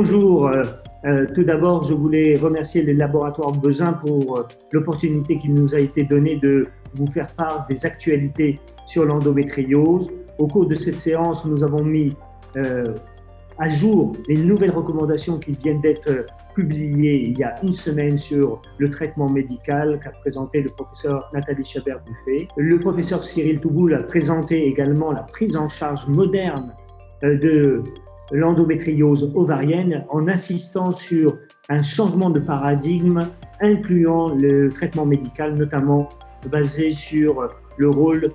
Bonjour. Tout d'abord, je voulais remercier les laboratoires Bezin pour l'opportunité qui nous a été donnée de vous faire part des actualités sur l'endométriose. Au cours de cette séance, nous avons mis à jour les nouvelles recommandations qui viennent d'être publiées il y a une semaine sur le traitement médical qu'a présenté le professeur Nathalie Chabert-Buffet. Le professeur Cyril Touboul a présenté également la prise en charge moderne de l'endométriose ovarienne en insistant sur un changement de paradigme incluant le traitement médical, notamment basé sur le rôle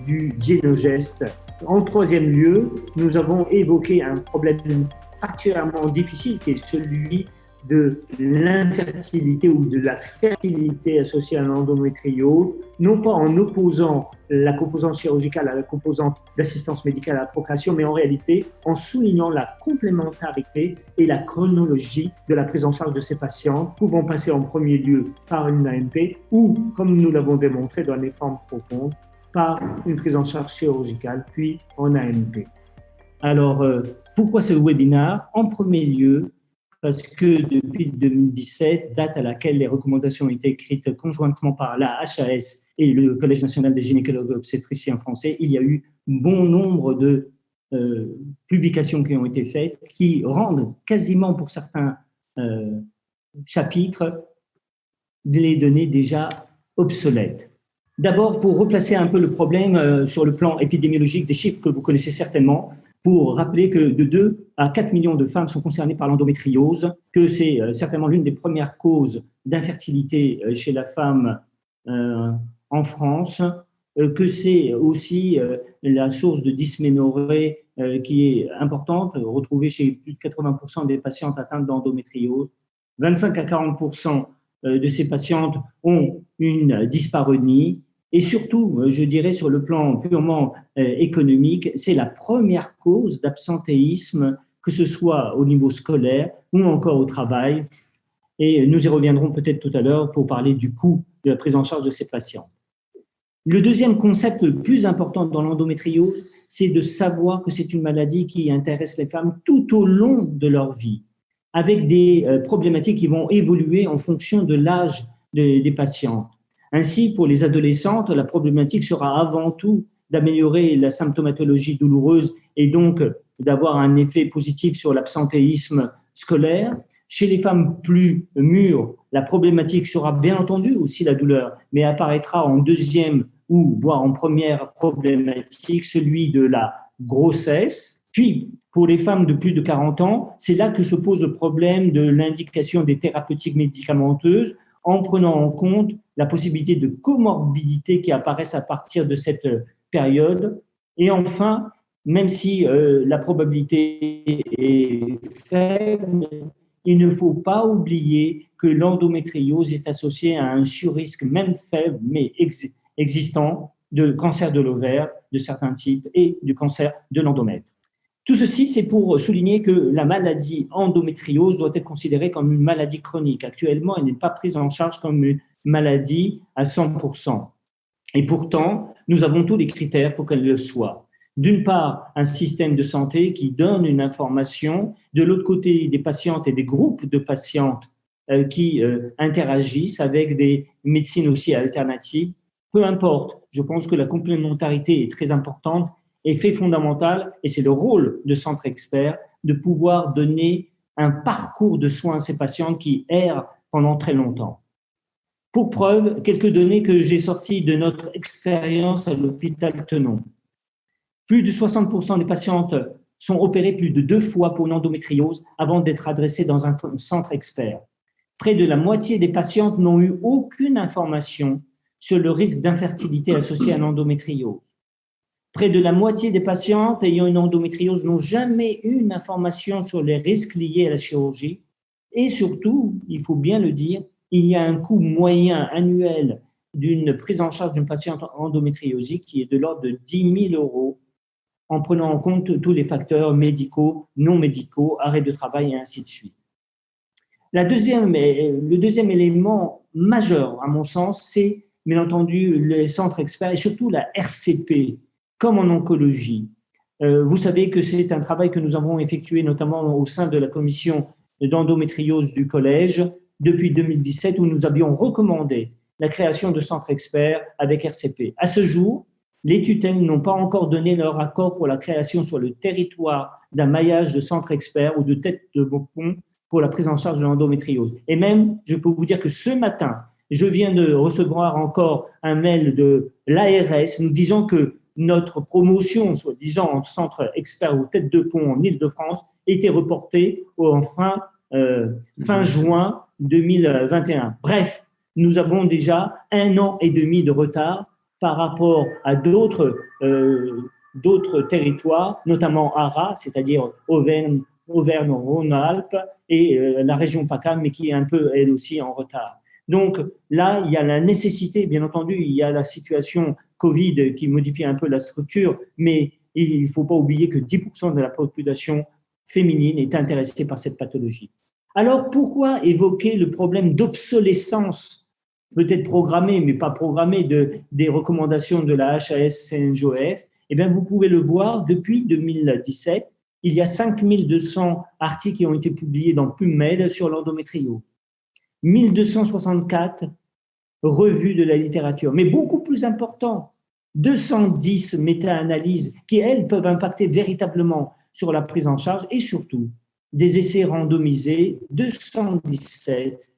du gynécologue. En troisième lieu, nous avons évoqué un problème particulièrement difficile qui est celui de l'infertilité ou de la fertilité associée à l'endométriose, non pas en opposant la composante chirurgicale à la composante d'assistance médicale à la procréation, mais en réalité en soulignant la complémentarité et la chronologie de la prise en charge de ces patients, pouvant passer en premier lieu par une AMP ou, comme nous l'avons démontré dans les formes profondes, par une prise en charge chirurgicale, puis en AMP. Alors, pourquoi ce webinaire? En premier lieu, parce que depuis 2017, date à laquelle les recommandations ont été écrites conjointement par la HAS et le Collège national des gynécologues obstétriciens français, il y a eu bon nombre de publications qui ont été faites qui rendent quasiment pour certains chapitres les données déjà obsolètes. D'abord, pour replacer un peu le problème sur le plan épidémiologique, des chiffres que vous connaissez certainement, pour rappeler que de 2 à 4 millions de femmes sont concernées par l'endométriose, que c'est certainement l'une des premières causes d'infertilité chez la femme en France, que c'est aussi la source de dysménorrhée qui est importante, retrouvée chez plus de 80% des patientes atteintes d'endométriose. 25 à 40% de ces patientes ont une dyspareunie. Et surtout, je dirais, sur le plan purement économique, c'est la première cause d'absentéisme, que ce soit au niveau scolaire ou encore au travail. Et nous y reviendrons peut-être tout à l'heure pour parler du coût de la prise en charge de ces patients. Le deuxième concept le plus important dans l'endométriose, c'est de savoir que c'est une maladie qui intéresse les femmes tout au long de leur vie, avec des problématiques qui vont évoluer en fonction de l'âge des patientes. Ainsi, pour les adolescentes, la problématique sera avant tout d'améliorer la symptomatologie douloureuse et donc d'avoir un effet positif sur l'absentéisme scolaire. Chez les femmes plus mûres, la problématique sera bien entendu aussi la douleur, mais apparaîtra en deuxième ou voire en première problématique, celui de la grossesse. Puis, pour les femmes de plus de 40 ans, c'est là que se pose le problème de l'indication des thérapeutiques médicamenteuses, en prenant en compte la possibilité de comorbidité qui apparaissent à partir de cette période. Et enfin, même si la probabilité est faible, il ne faut pas oublier que l'endométriose est associée à un surrisque, même faible, mais existant, de cancer de l'ovaire de certains types et du cancer de l'endomètre. Tout ceci, c'est pour souligner que la maladie endométriose doit être considérée comme une maladie chronique. Actuellement, elle n'est pas prise en charge comme une maladie à 100%. Et pourtant, nous avons tous les critères pour qu'elle le soit. D'une part, un système de santé qui donne une information. De l'autre côté, des patientes et des groupes de patientes qui interagissent avec des médecines aussi alternatives. Peu importe, je pense que la complémentarité est très importante. Et fait fondamental, et c'est le rôle de centre expert, de pouvoir donner un parcours de soins à ces patients qui errent pendant très longtemps. Pour preuve, quelques données que j'ai sorties de notre expérience à l'hôpital Tenon. Plus de 60% des patientes sont opérées plus de 2 fois pour une endométriose avant d'être adressées dans un centre expert. Près de la moitié des patientes n'ont eu aucune information sur le risque d'infertilité associé à l'endométriose. Près de la moitié des patientes ayant une endométriose n'ont jamais eu une information sur les risques liés à la chirurgie. Et surtout, il faut bien le dire, il y a un coût moyen annuel d'une prise en charge d'une patiente endométriosique qui est de l'ordre de 10 000 € en prenant en compte tous les facteurs médicaux, non médicaux, arrêt de travail et ainsi de suite. Le deuxième élément majeur, à mon sens, c'est bien entendu les centres experts et surtout la RCP, comme en oncologie. Vous savez que c'est un travail que nous avons effectué notamment au sein de la commission d'endométriose du collège depuis 2017 où nous avions recommandé la création de centres experts avec RCP. À ce jour, les tutelles n'ont pas encore donné leur accord pour la création sur le territoire d'un maillage de centres experts ou de têtes de pont pour la prise en charge de l'endométriose. Et même, je peux vous dire que ce matin, je viens de recevoir encore un mail de l'ARS nous disant que notre promotion, soi-disant en centre expert ou tête de pont en Île-de-France, était reportée fin juin 2021. Bref, nous avons déjà 1 an et demi de retard par rapport à d'autres territoires, notamment ARA, c'est-à-dire Auvergne-Rhône-Alpes et la région PACA, mais qui est un peu, elle aussi, en retard. Donc là, il y a la nécessité, bien entendu, il y a la situation Covid qui modifie un peu la structure, mais il ne faut pas oublier que 10% de la population féminine est intéressée par cette pathologie. Alors, pourquoi évoquer le problème d'obsolescence, peut-être programmée, mais pas programmée, des recommandations de la HAS-CNJOF? Eh bien, vous pouvez le voir, depuis 2017, il y a 5200 articles qui ont été publiés dans PubMed sur l'endométriose. 1264 revues de la littérature, mais beaucoup plus important, 210 méta-analyses qui, elles, peuvent impacter véritablement sur la prise en charge et surtout des essais randomisés, 217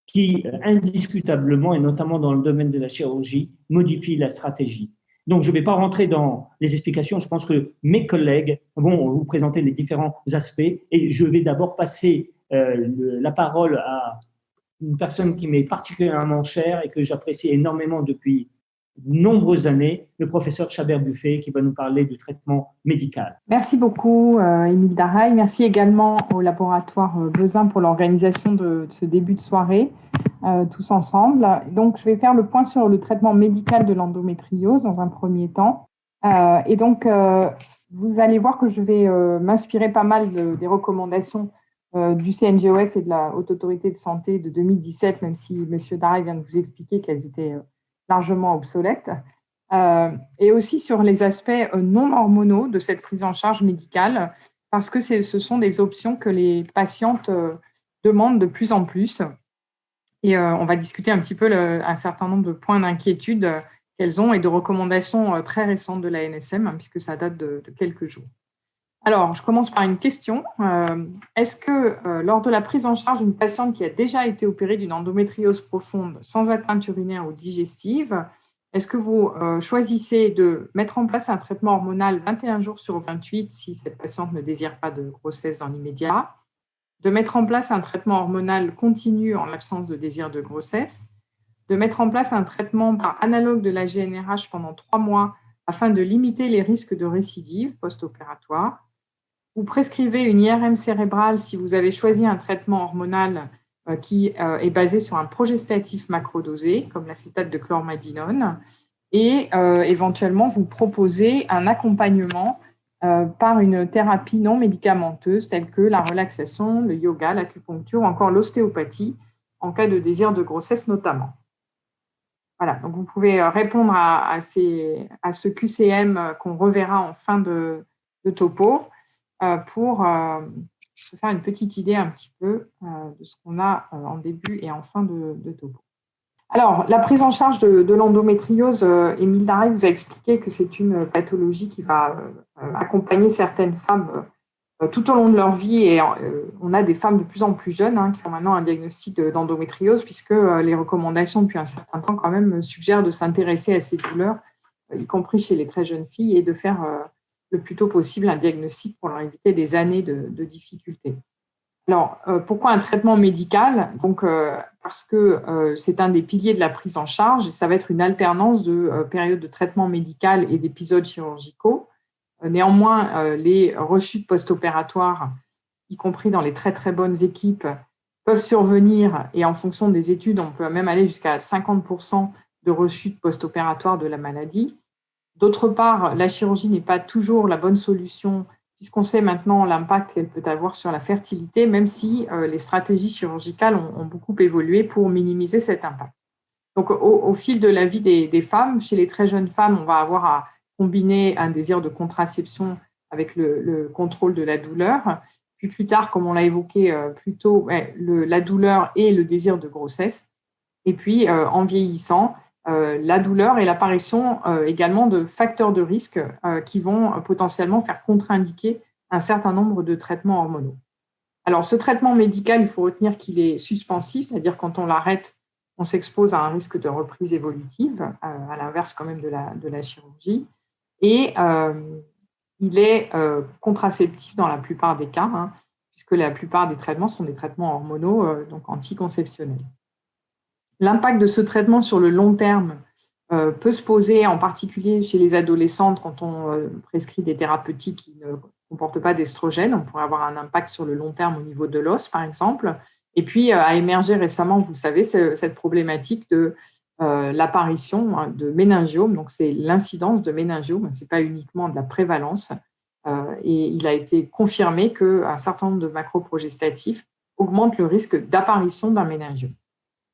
qui, indiscutablement, et notamment dans le domaine de la chirurgie, modifient la stratégie. Donc, je ne vais pas rentrer dans les explications. Je pense que mes collègues vont vous présenter les différents aspects et je vais d'abord passer la parole à une personne qui m'est particulièrement chère et que j'apprécie énormément depuis de nombreuses années, le professeur Chabert-Buffet, qui va nous parler du traitement médical. Merci beaucoup, Émile Daraille. Merci également au laboratoire Bezin pour l'organisation de ce début de soirée, tous ensemble. Donc, je vais faire le point sur le traitement médical de l'endométriose dans un premier temps. Et donc, vous allez voir que je vais m'inspirer pas mal des recommandations du CNJOF et de la Haute Autorité de Santé de 2017, même si M. Daraille vient de vous expliquer qu'elles étaient largement obsolètes, et aussi sur les aspects non hormonaux de cette prise en charge médicale, parce que ce sont des options que les patientes demandent de plus en plus. Et on va discuter un petit peu un certain nombre de points d'inquiétude qu'elles ont et de recommandations très récentes de la NSM, puisque ça date de quelques jours. Alors, je commence par une question. Est-ce que lors de la prise en charge d'une patiente qui a déjà été opérée d'une endométriose profonde sans atteinte urinaire ou digestive, est-ce que vous choisissez de mettre en place un traitement hormonal 21 jours sur 28 si cette patiente ne désire pas de grossesse dans l'immédiat, de mettre en place un traitement hormonal continu en l'absence de désir de grossesse, de mettre en place un traitement par analogue de la GnRH pendant 3 mois afin de limiter les risques de récidive post-opératoire? Vous prescrivez une IRM cérébrale si vous avez choisi un traitement hormonal qui est basé sur un progestatif macrodosé, comme l'acétate de chlormadinone, et éventuellement vous proposez un accompagnement par une thérapie non médicamenteuse telle que la relaxation, le yoga, l'acupuncture ou encore l'ostéopathie en cas de désir de grossesse notamment. Voilà, donc vous pouvez répondre à ce QCM qu'on reverra en fin de topo. Pour se faire une petite idée un petit peu de ce qu'on a en début et en fin de topo. Alors, la prise en charge de l'endométriose, Émile Daraille vous a expliqué que c'est une pathologie qui va accompagner certaines femmes tout au long de leur vie et on a des femmes de plus en plus jeunes qui ont maintenant un diagnostic d'endométriose puisque les recommandations depuis un certain temps quand même suggèrent de s'intéresser à ces douleurs, y compris chez les très jeunes filles, et de faire le plus tôt possible un diagnostic pour leur éviter des années de difficultés. Alors, pourquoi un traitement médical? Donc, parce que c'est un des piliers de la prise en charge et ça va être une alternance de périodes de traitement médical et d'épisodes chirurgicaux. Néanmoins, les rechutes post-opératoires, y compris dans les très très bonnes équipes, peuvent survenir et en fonction des études, on peut même aller jusqu'à 50% de rechutes post-opératoires de la maladie. D'autre part, la chirurgie n'est pas toujours la bonne solution puisqu'on sait maintenant l'impact qu'elle peut avoir sur la fertilité, même si les stratégies chirurgicales ont beaucoup évolué pour minimiser cet impact. Donc, au fil de la vie des femmes, chez les très jeunes femmes, on va avoir combiner un désir de contraception avec le contrôle de la douleur. Puis plus tard, comme on l'a évoqué plus tôt, la douleur et le désir de grossesse. Et puis, en vieillissant, la douleur et l'apparition également de facteurs de risque qui vont potentiellement faire contre-indiquer un certain nombre de traitements hormonaux. Alors, ce traitement médical, il faut retenir qu'il est suspensif, c'est-à-dire quand on l'arrête, on s'expose à un risque de reprise évolutive, à l'inverse quand même de la chirurgie. Et il est contraceptif dans la plupart des cas, puisque la plupart des traitements sont des traitements hormonaux, donc anticonceptionnels. L'impact de ce traitement sur le long terme peut se poser, en particulier chez les adolescentes, quand on prescrit des thérapeutiques qui ne comportent pas d'estrogène. On pourrait avoir un impact sur le long terme au niveau de l'os, par exemple. Et puis, a émergé récemment, vous savez, cette problématique de l'apparition de méningiome. Donc, c'est l'incidence de méningiome, ce n'est pas uniquement de la prévalence. Et il a été confirmé qu'un certain nombre de macroprogestatifs augmentent le risque d'apparition d'un méningiome.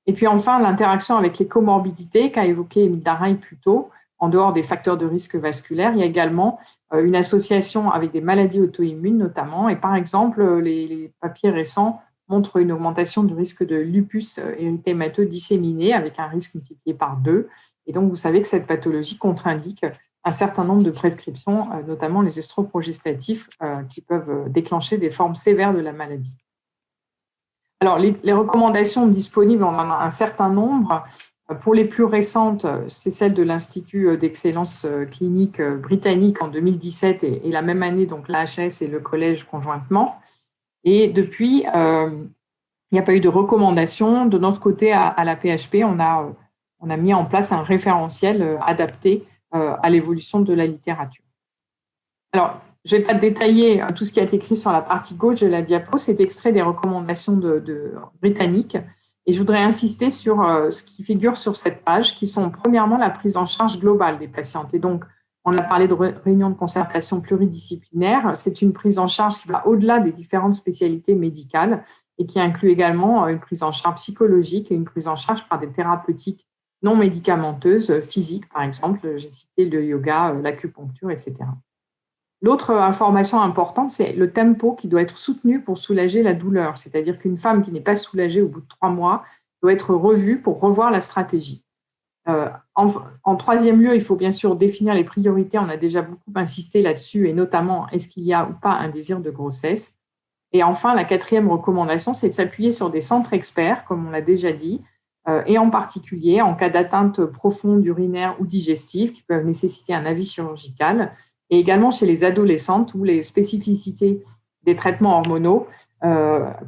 Et puis enfin, l'interaction avec les comorbidités qu'a évoqué Émile Daraï plus tôt, en dehors des facteurs de risque vasculaire, il y a également une association avec des maladies auto-immunes notamment. Et par exemple, les papiers récents montrent une augmentation du risque de lupus érythémateux disséminé avec un risque multiplié par 2. Et donc, vous savez que cette pathologie contre-indique un certain nombre de prescriptions, notamment les estroprogestatifs, qui peuvent déclencher des formes sévères de la maladie. Alors, les recommandations disponibles, on en a un certain nombre. Pour les plus récentes, c'est celle de l'Institut d'excellence clinique britannique en 2017 et la même année, donc l'AHS et le collège conjointement. Et depuis, il n'y a pas eu de recommandation. De notre côté, à la PHP, on a mis en place un référentiel adapté à l'évolution de la littérature. Alors, je ne vais pas détailler tout ce qui a été écrit sur la partie gauche de la diapo, c'est extrait des recommandations britanniques. Et je voudrais insister sur ce qui figure sur cette page, qui sont premièrement la prise en charge globale des patientes. Et donc, on a parlé de réunions de concertation pluridisciplinaire. C'est une prise en charge qui va au-delà des différentes spécialités médicales et qui inclut également une prise en charge psychologique et une prise en charge par des thérapeutiques non médicamenteuses, physiques par exemple. J'ai cité le yoga, l'acupuncture, etc. L'autre information importante, c'est le tempo qui doit être soutenu pour soulager la douleur. C'est-à-dire qu'une femme qui n'est pas soulagée au bout de 3 mois doit être revue pour revoir la stratégie. En troisième lieu, il faut bien sûr définir les priorités. On a déjà beaucoup insisté là-dessus, et notamment, est-ce qu'il y a ou pas un désir de grossesse? Et enfin, la quatrième recommandation, c'est de s'appuyer sur des centres experts, comme on l'a déjà dit, et en particulier en cas d'atteinte profonde urinaire ou digestive qui peuvent nécessiter un avis chirurgical, et également chez les adolescentes où les spécificités des traitements hormonaux,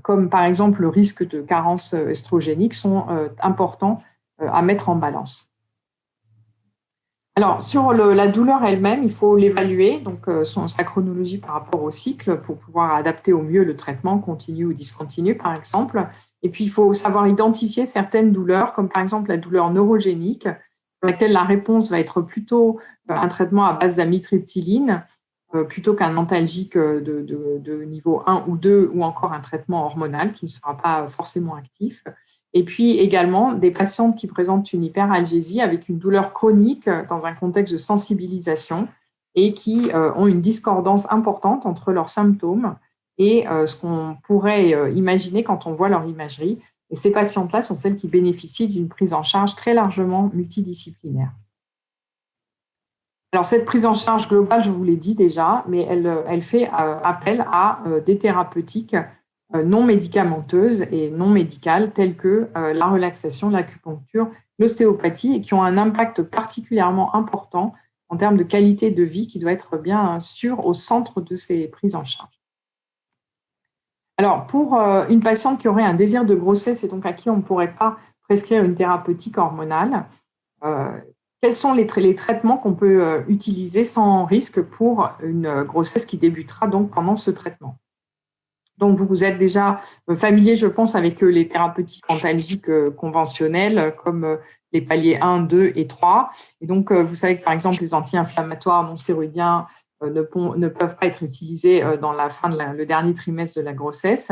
comme par exemple le risque de carence estrogénique, sont importants à mettre en balance. Alors, sur la douleur elle-même, il faut l'évaluer, donc sa chronologie par rapport au cycle pour pouvoir adapter au mieux le traitement continu ou discontinu, par exemple. Et puis, il faut savoir identifier certaines douleurs, comme par exemple la douleur neurogénique, pour laquelle la réponse va être plutôt un traitement à base d'amitriptyline, plutôt qu'un antalgique de niveau 1 ou 2, ou encore un traitement hormonal qui ne sera pas forcément actif. Et puis également des patientes qui présentent une hyperalgésie avec une douleur chronique dans un contexte de sensibilisation et qui ont une discordance importante entre leurs symptômes et ce qu'on pourrait imaginer quand on voit leur imagerie. Et ces patientes-là sont celles qui bénéficient d'une prise en charge très largement multidisciplinaire. Alors, cette prise en charge globale, je vous l'ai dit déjà, mais elle fait appel à des thérapeutiques non médicamenteuses et non médicales, telles que la relaxation, l'acupuncture, l'ostéopathie, et qui ont un impact particulièrement important en termes de qualité de vie qui doit être bien sûr au centre de ces prises en charge. Alors, pour une patiente qui aurait un désir de grossesse et donc à qui on ne pourrait pas prescrire une thérapeutique hormonale, quels sont les traitements qu'on peut utiliser sans risque pour une grossesse qui débutera donc pendant ce traitement? Donc, vous êtes déjà familier, je pense, avec les thérapeutiques antalgiques conventionnelles comme les paliers 1, 2 et 3. Et donc, vous savez que, par exemple, les anti-inflammatoires non stéroïdiens ne peuvent pas être utilisés dans le dernier trimestre de la grossesse,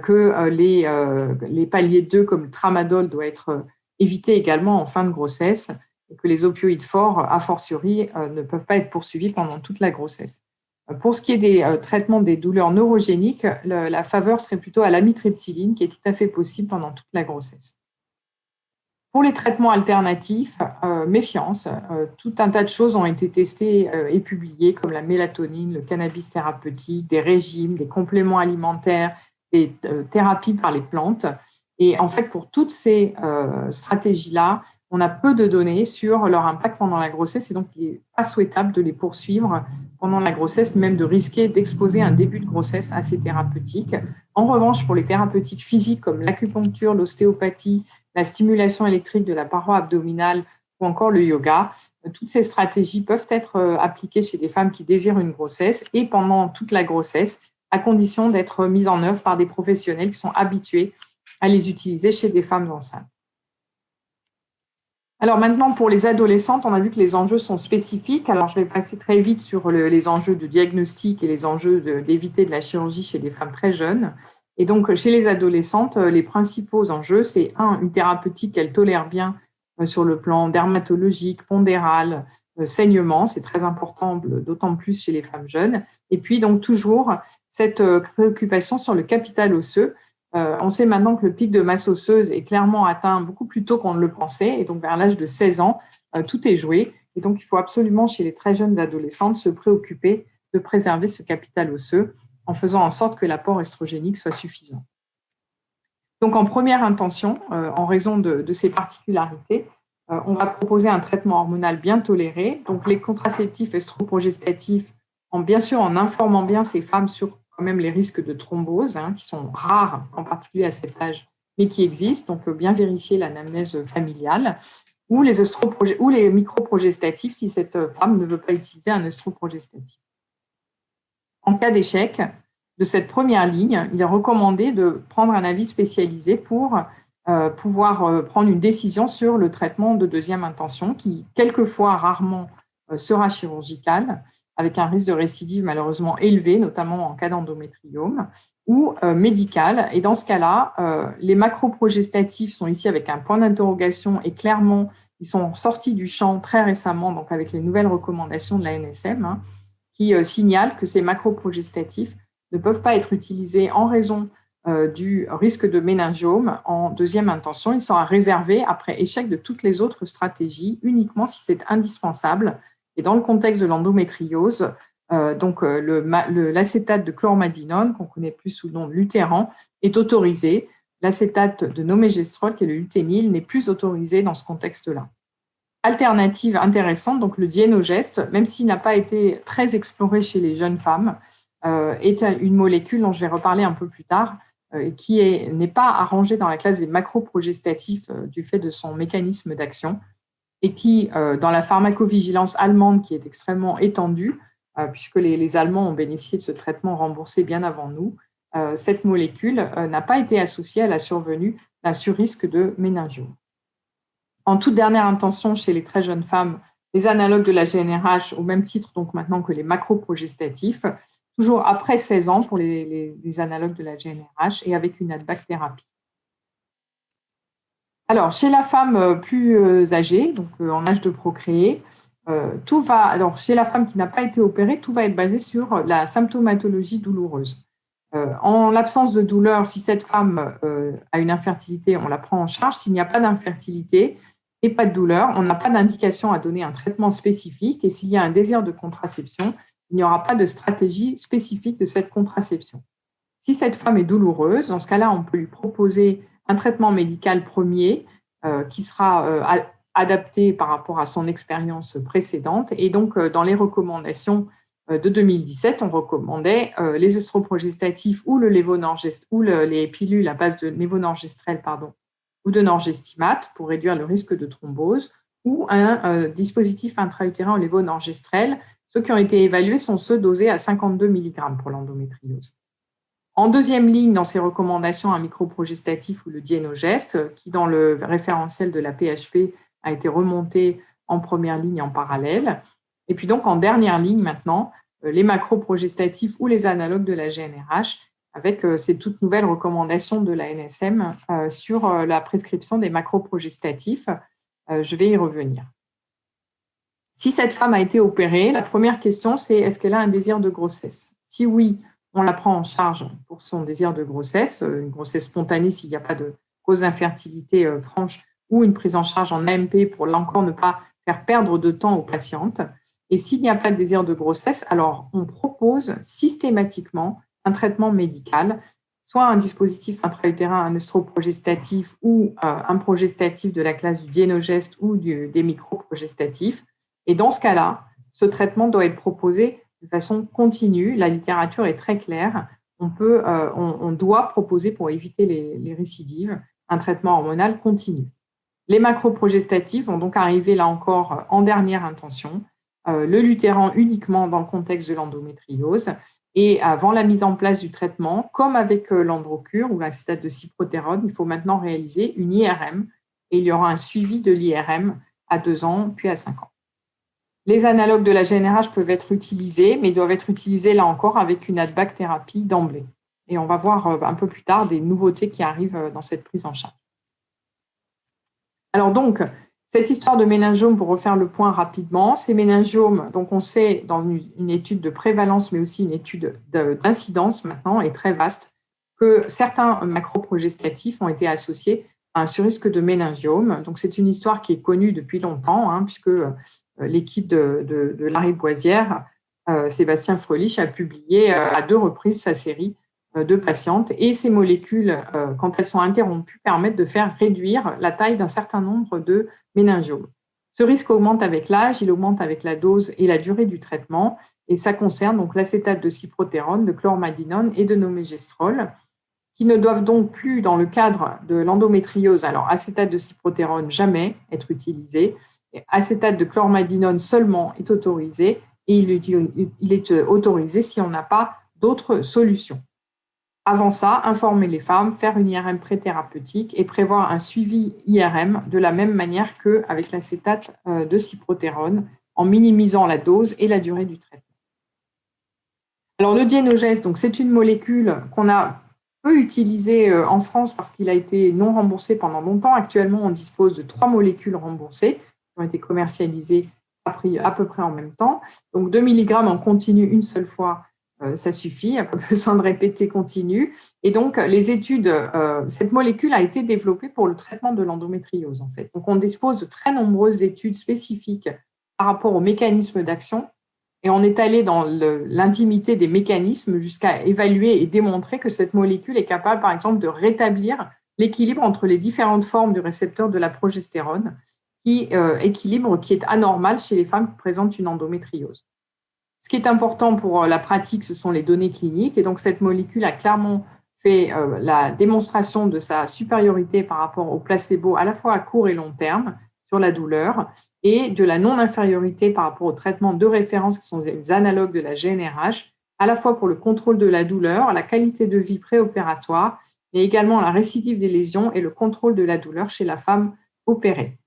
que les paliers 2 comme le tramadol doit être évité également en fin de grossesse, et que les opioïdes forts, a fortiori, ne peuvent pas être poursuivis pendant toute la grossesse. Pour ce qui est des traitements des douleurs neurogéniques, la faveur serait plutôt à l'amitriptyline, qui est tout à fait possible pendant toute la grossesse. Pour les traitements alternatifs, méfiance, tout un tas de choses ont été testées et publiées, comme la mélatonine, le cannabis thérapeutique, des régimes, des compléments alimentaires, des thérapies par les plantes. Et en fait, pour toutes ces stratégies-là, on a peu de données sur leur impact pendant la grossesse et donc il n'est pas souhaitable de les poursuivre pendant la grossesse, même de risquer d'exposer un début de grossesse à ces thérapeutiques. En revanche, pour les thérapeutiques physiques comme l'acupuncture, l'ostéopathie, la stimulation électrique de la paroi abdominale ou encore le yoga, toutes ces stratégies peuvent être appliquées chez des femmes qui désirent une grossesse et pendant toute la grossesse, à condition d'être mises en œuvre par des professionnels qui sont habitués à les utiliser chez des femmes enceintes. Alors maintenant, pour les adolescentes, on a vu que les enjeux sont spécifiques. Alors je vais passer très vite sur les enjeux de diagnostic et les enjeux d'éviter de la chirurgie chez des femmes très jeunes. Et donc, chez les adolescentes, les principaux enjeux, c'est une thérapeutique qu'elles tolèrent bien sur le plan dermatologique, pondéral, saignement, c'est très important, d'autant plus chez les femmes jeunes. Et puis, donc, toujours cette préoccupation sur le capital osseux. On sait maintenant que le pic de masse osseuse est clairement atteint beaucoup plus tôt qu'on ne le pensait. Et donc, vers l'âge de 16 ans, tout est joué. Et donc, il faut absolument, chez les très jeunes adolescentes, se préoccuper de préserver ce capital osseux en faisant en sorte que l'apport estrogénique soit suffisant. Donc, en première intention, en raison de ces particularités, on va proposer un traitement hormonal bien toléré. Donc, les contraceptifs estroprogestatifs, bien sûr en informant bien ces femmes sur quand même les risques de thrombose, qui sont rares, en particulier à cet âge, mais qui existent. Donc, bien vérifier l'anamnèse familiale ou les microprogestatifs si cette femme ne veut pas utiliser un estroprogestatif. En cas d'échec de cette première ligne, il est recommandé de prendre un avis spécialisé pour pouvoir prendre une décision sur le traitement de deuxième intention qui, quelquefois, rarement, sera chirurgical, avec un risque de récidive malheureusement élevé, notamment en cas d'endométriome, ou médical. Et dans ce cas-là, les macroprogestatifs sont ici avec un point d'interrogation et clairement, ils sont sortis du champ très récemment, donc avec les nouvelles recommandations de la NSM, qui signalent que ces macroprogestatifs ne peuvent pas être utilisés en raison du risque de méningiome en deuxième intention. Il sera réservé après échec de toutes les autres stratégies, uniquement si c'est indispensable. Et dans le contexte de l'endométriose, l'acétate de chlormadinone, qu'on connaît plus sous le nom de Luthéran, est autorisé. L'acétate de nomégestrol, qui est le luténil, n'est plus autorisé dans ce contexte-là. Alternative intéressante, donc le dienogeste, même s'il n'a pas été très exploré chez les jeunes femmes, est une molécule dont je vais reparler un peu plus tard, qui n'est pas arrangée dans la classe des macroprogestatifs du fait de son mécanisme d'action, et qui, dans la pharmacovigilance allemande qui est extrêmement étendue, puisque les Allemands ont bénéficié de ce traitement remboursé bien avant nous, cette molécule n'a pas été associée à la survenue d'un surrisque de méningiome. En toute dernière intention, chez les très jeunes femmes, les analogues de la GnRH, au même titre donc maintenant que les macroprogestatifs, toujours après 16 ans pour les analogues de la GnRH et avec une add-back thérapie. Alors, chez la femme plus âgée, donc en âge de procréer, chez la femme qui n'a pas été opérée, tout va être basé sur la symptomatologie douloureuse. En l'absence de douleur, si cette femme a une infertilité, on la prend en charge. S'il n'y a pas d'infertilité et pas de douleur, on n'a pas d'indication à donner un traitement spécifique. Et s'il y a un désir de contraception, il n'y aura pas de stratégie spécifique de cette contraception. Si cette femme est douloureuse, dans ce cas-là, on peut lui proposer un traitement médical premier qui sera adapté par rapport à son expérience précédente. Et donc, dans les recommandations de 2017, on recommandait les estroprogestatifs ou le lévonorgestrel ou les pilules à base de lévonorgestrel ou de norgestimate pour réduire le risque de thrombose ou un dispositif intra-utérin au lévonorgestrel. Ceux qui ont été évalués sont ceux dosés à 52 mg pour l'endométriose. En deuxième ligne, dans ces recommandations, un microprogestatif ou le dienogeste, qui dans le référentiel de la PHP a été remonté en première ligne en parallèle. Et puis donc en dernière ligne maintenant, les macroprogestatifs ou les analogues de la GnRH, avec ces toutes nouvelles recommandations de la NSM sur la prescription des macroprogestatifs. Je vais y revenir. Si cette femme a été opérée, la première question, c'est est-ce qu'elle a un désir de grossesse? Si oui, on la prend en charge pour son désir de grossesse, une grossesse spontanée s'il n'y a pas de cause d'infertilité franche ou une prise en charge en AMP pour là encore ne pas faire perdre de temps aux patientes. Et s'il n'y a pas de désir de grossesse, alors on propose systématiquement un traitement médical, soit un dispositif intra-utérin, un estroprogestatif ou un progestatif de la classe du dienogeste ou des microprogestatifs. Et dans ce cas-là, ce traitement doit être proposé de façon continue. La littérature est très claire. On doit proposer, pour éviter les récidives, un traitement hormonal continu. Les macroprogestatifs vont donc arriver là encore en dernière intention. Le luthéran uniquement dans le contexte de l'endométriose. Et avant la mise en place du traitement, comme avec l'androcure ou l'acétate de cyprotérone, il faut maintenant réaliser une IRM et il y aura un suivi de l'IRM à 2 ans puis à 5 ans. Les analogues de la GnRH peuvent être utilisés, mais doivent être utilisés là encore avec une add-back thérapie d'emblée. Et on va voir un peu plus tard des nouveautés qui arrivent dans cette prise en charge. Alors donc, cette histoire de méningiome, pour refaire le point rapidement, ces méningiomes, donc on sait dans une étude de prévalence, mais aussi une étude d'incidence maintenant, est très vaste, que certains macroprogestatifs ont été associés à un surrisque de méningiome. Donc c'est une histoire qui est connue depuis longtemps, puisque l'équipe de Lariboisière, Sébastien Fröhlich, a publié à 2 reprises sa série de patientes. Et ces molécules, quand elles sont interrompues, permettent de faire réduire la taille d'un certain nombre de méningiomes. Ce risque augmente avec l'âge, il augmente avec la dose et la durée du traitement. Et ça concerne donc l'acétate de cyprotérone, de chlormadinone et de nomégestrol, qui ne doivent donc plus, dans le cadre de l'endométriose, alors acétate de cyprotérone jamais être utilisé, acétate de chlormadinone seulement est autorisé, et il est autorisé si on n'a pas d'autres solutions. Avant ça, informer les femmes, faire une IRM préthérapeutique et prévoir un suivi IRM de la même manière qu'avec l'acétate de cyprotérone, en minimisant la dose et la durée du traitement. Alors le dienogeste, donc c'est une molécule qu'on a peu utilisée en France parce qu'il a été non remboursé pendant longtemps. Actuellement, on dispose de 3 molécules remboursées qui ont été commercialisées à peu près en même temps. Donc 2 mg en continu une seule fois, ça suffit, il n'y a pas besoin de répéter continu. Et donc, les études, cette molécule a été développée pour le traitement de l'endométriose, en fait. Donc, on dispose de très nombreuses études spécifiques par rapport aux mécanismes d'action. Et on est allé dans l'intimité des mécanismes jusqu'à évaluer et démontrer que cette molécule est capable, par exemple, de rétablir l'équilibre entre les différentes formes du récepteur de la progestérone, équilibre qui est anormal chez les femmes qui présentent une endométriose. Ce qui est important pour la pratique, ce sont les données cliniques. Et donc, cette molécule a clairement fait la démonstration de sa supériorité par rapport au placebo, à la fois à court et long terme, sur la douleur, et de la non-infériorité par rapport aux traitements de référence qui sont les analogues de la GnRH, à la fois pour le contrôle de la douleur, la qualité de vie préopératoire, mais également la récidive des lésions et le contrôle de la douleur chez la femme opérée.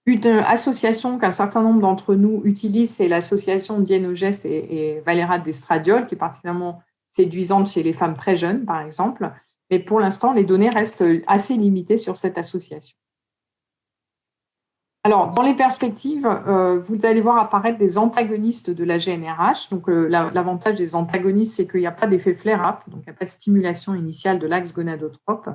Une association qu'un certain nombre d'entre nous utilisent, c'est l'association Dienogeste et Valérate d'estradiol, qui est particulièrement séduisante chez les femmes très jeunes, par exemple. Mais pour l'instant, les données restent assez limitées sur cette association. Alors, dans les perspectives, vous allez voir apparaître des antagonistes de la GnRH. Donc, l'avantage des antagonistes, c'est qu'il n'y a pas d'effet flare-up, donc il n'y a pas de stimulation initiale de l'axe gonadotrope.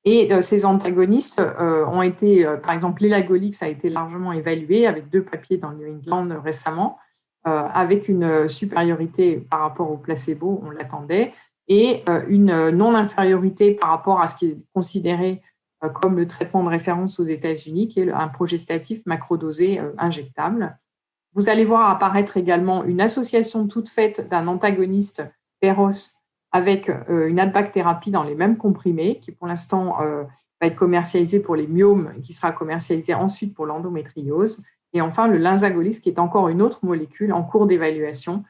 Et ces antagonistes ont été, par exemple, l'élagolix a été largement évalué avec 2 papiers dans le New England récemment, avec une supériorité par rapport au placebo, on l'attendait, et une non-infériorité par rapport à ce qui est considéré comme le traitement de référence aux États-Unis, qui est un progestatif macrodosé injectable. Vous allez voir apparaître également une association toute faite d'un antagoniste PEROS avec une add-back thérapie dans les mêmes comprimés, qui pour l'instant va être commercialisé pour les myomes et qui sera commercialisé ensuite pour l'endométriose. Et enfin, le linzagolis, qui est encore une autre molécule en cours d'évaluation,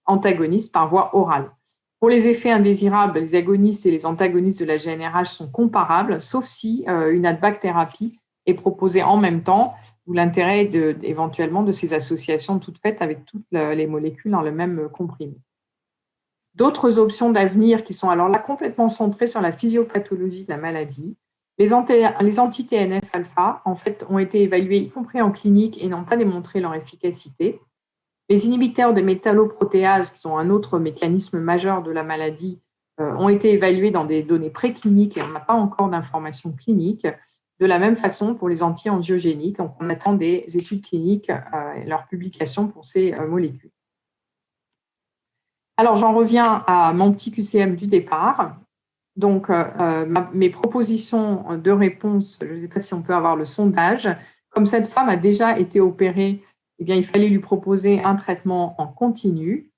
antagoniste par voie orale. Pour les effets indésirables, les agonistes et les antagonistes de la GnRH sont comparables, sauf si une add-back thérapie est proposée en même temps, ou l'intérêt éventuellement de ces associations toutes faites avec toutes les molécules dans le même comprimé. D'autres options d'avenir qui sont alors là complètement centrées sur la physiopathologie de la maladie, Les anti-TNF-alpha, en fait, ont été évalués, y compris en clinique, et n'ont pas démontré leur efficacité. Les inhibiteurs des métalloprotéases, qui sont un autre mécanisme majeur de la maladie, ont été évalués dans des données précliniques et on n'a pas encore d'informations cliniques. De la même façon pour les anti-angiogéniques, on attend des études cliniques et leur publication pour ces molécules. Alors, j'en reviens à mon petit QCM du départ. Donc, mes propositions de réponse, je ne sais pas si on peut avoir le sondage. Comme cette femme a déjà été opérée, eh bien, il fallait lui proposer un traitement en continu.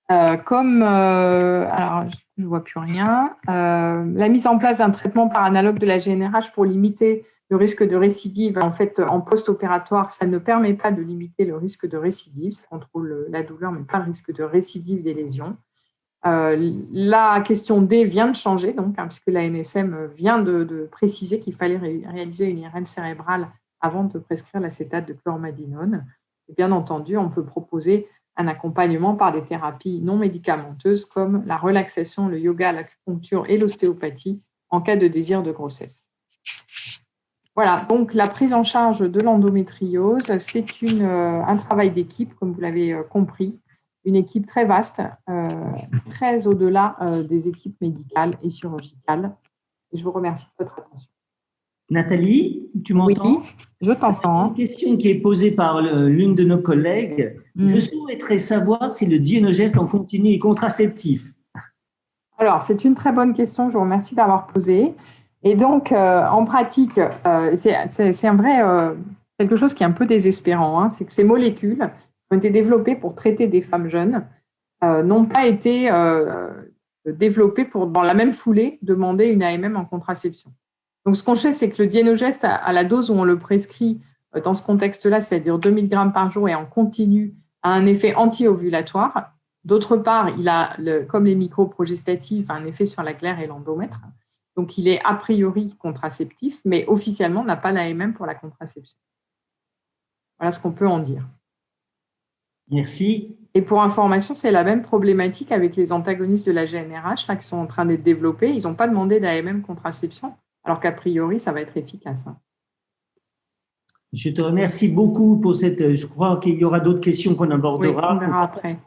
Alors, je ne vois plus rien, la mise en place d'un traitement par analogue de la GnRH pour limiter le risque de récidive. En fait, en post-opératoire, ça ne permet pas de limiter le risque de récidive, ça contrôle la douleur, mais pas le risque de récidive des lésions. La question D vient de changer, donc, puisque la NSM vient de préciser qu'il fallait réaliser une IRM cérébrale avant de prescrire l'acétate de chlormadinone. Et bien entendu, on peut proposer un accompagnement par des thérapies non médicamenteuses comme la relaxation, le yoga, l'acupuncture et l'ostéopathie en cas de désir de grossesse. Voilà, donc la prise en charge de l'endométriose, c'est un travail d'équipe, comme vous l'avez compris, une équipe très vaste, très au-delà des équipes médicales et chirurgicales. Et je vous remercie de votre attention. Nathalie, tu m'entends? Oui, je t'entends. Une question qui est posée par l'une de nos collègues. Je souhaiterais savoir si le dienogeste en continu est contraceptif. Alors, c'est une très bonne question. Je vous remercie d'avoir posé. Et donc, en pratique, c'est un vrai quelque chose qui est un peu désespérant. C'est que ces molécules qui ont été développées pour traiter des femmes jeunes n'ont pas été développées pour, dans la même foulée, demander une AMM en contraception. Donc, ce qu'on sait, c'est que le dienogeste, à la dose où on le prescrit dans ce contexte-là, c'est-à-dire 2000 grammes par jour et en continu, a un effet anti-ovulatoire. D'autre part, il a, comme les microprogestatifs, un effet sur la glaire et l'endomètre. Donc, il est a priori contraceptif, mais officiellement n'a pas l'AMM pour la contraception. Voilà ce qu'on peut en dire. Merci. Et pour information, c'est la même problématique avec les antagonistes de la GnRH qui sont en train d'être développés. Ils n'ont pas demandé d'AMM contraception, alors qu'a priori, ça va être efficace. Je te remercie beaucoup pour cette. Je crois qu'il y aura d'autres questions qu'on abordera. Oui, on verra après.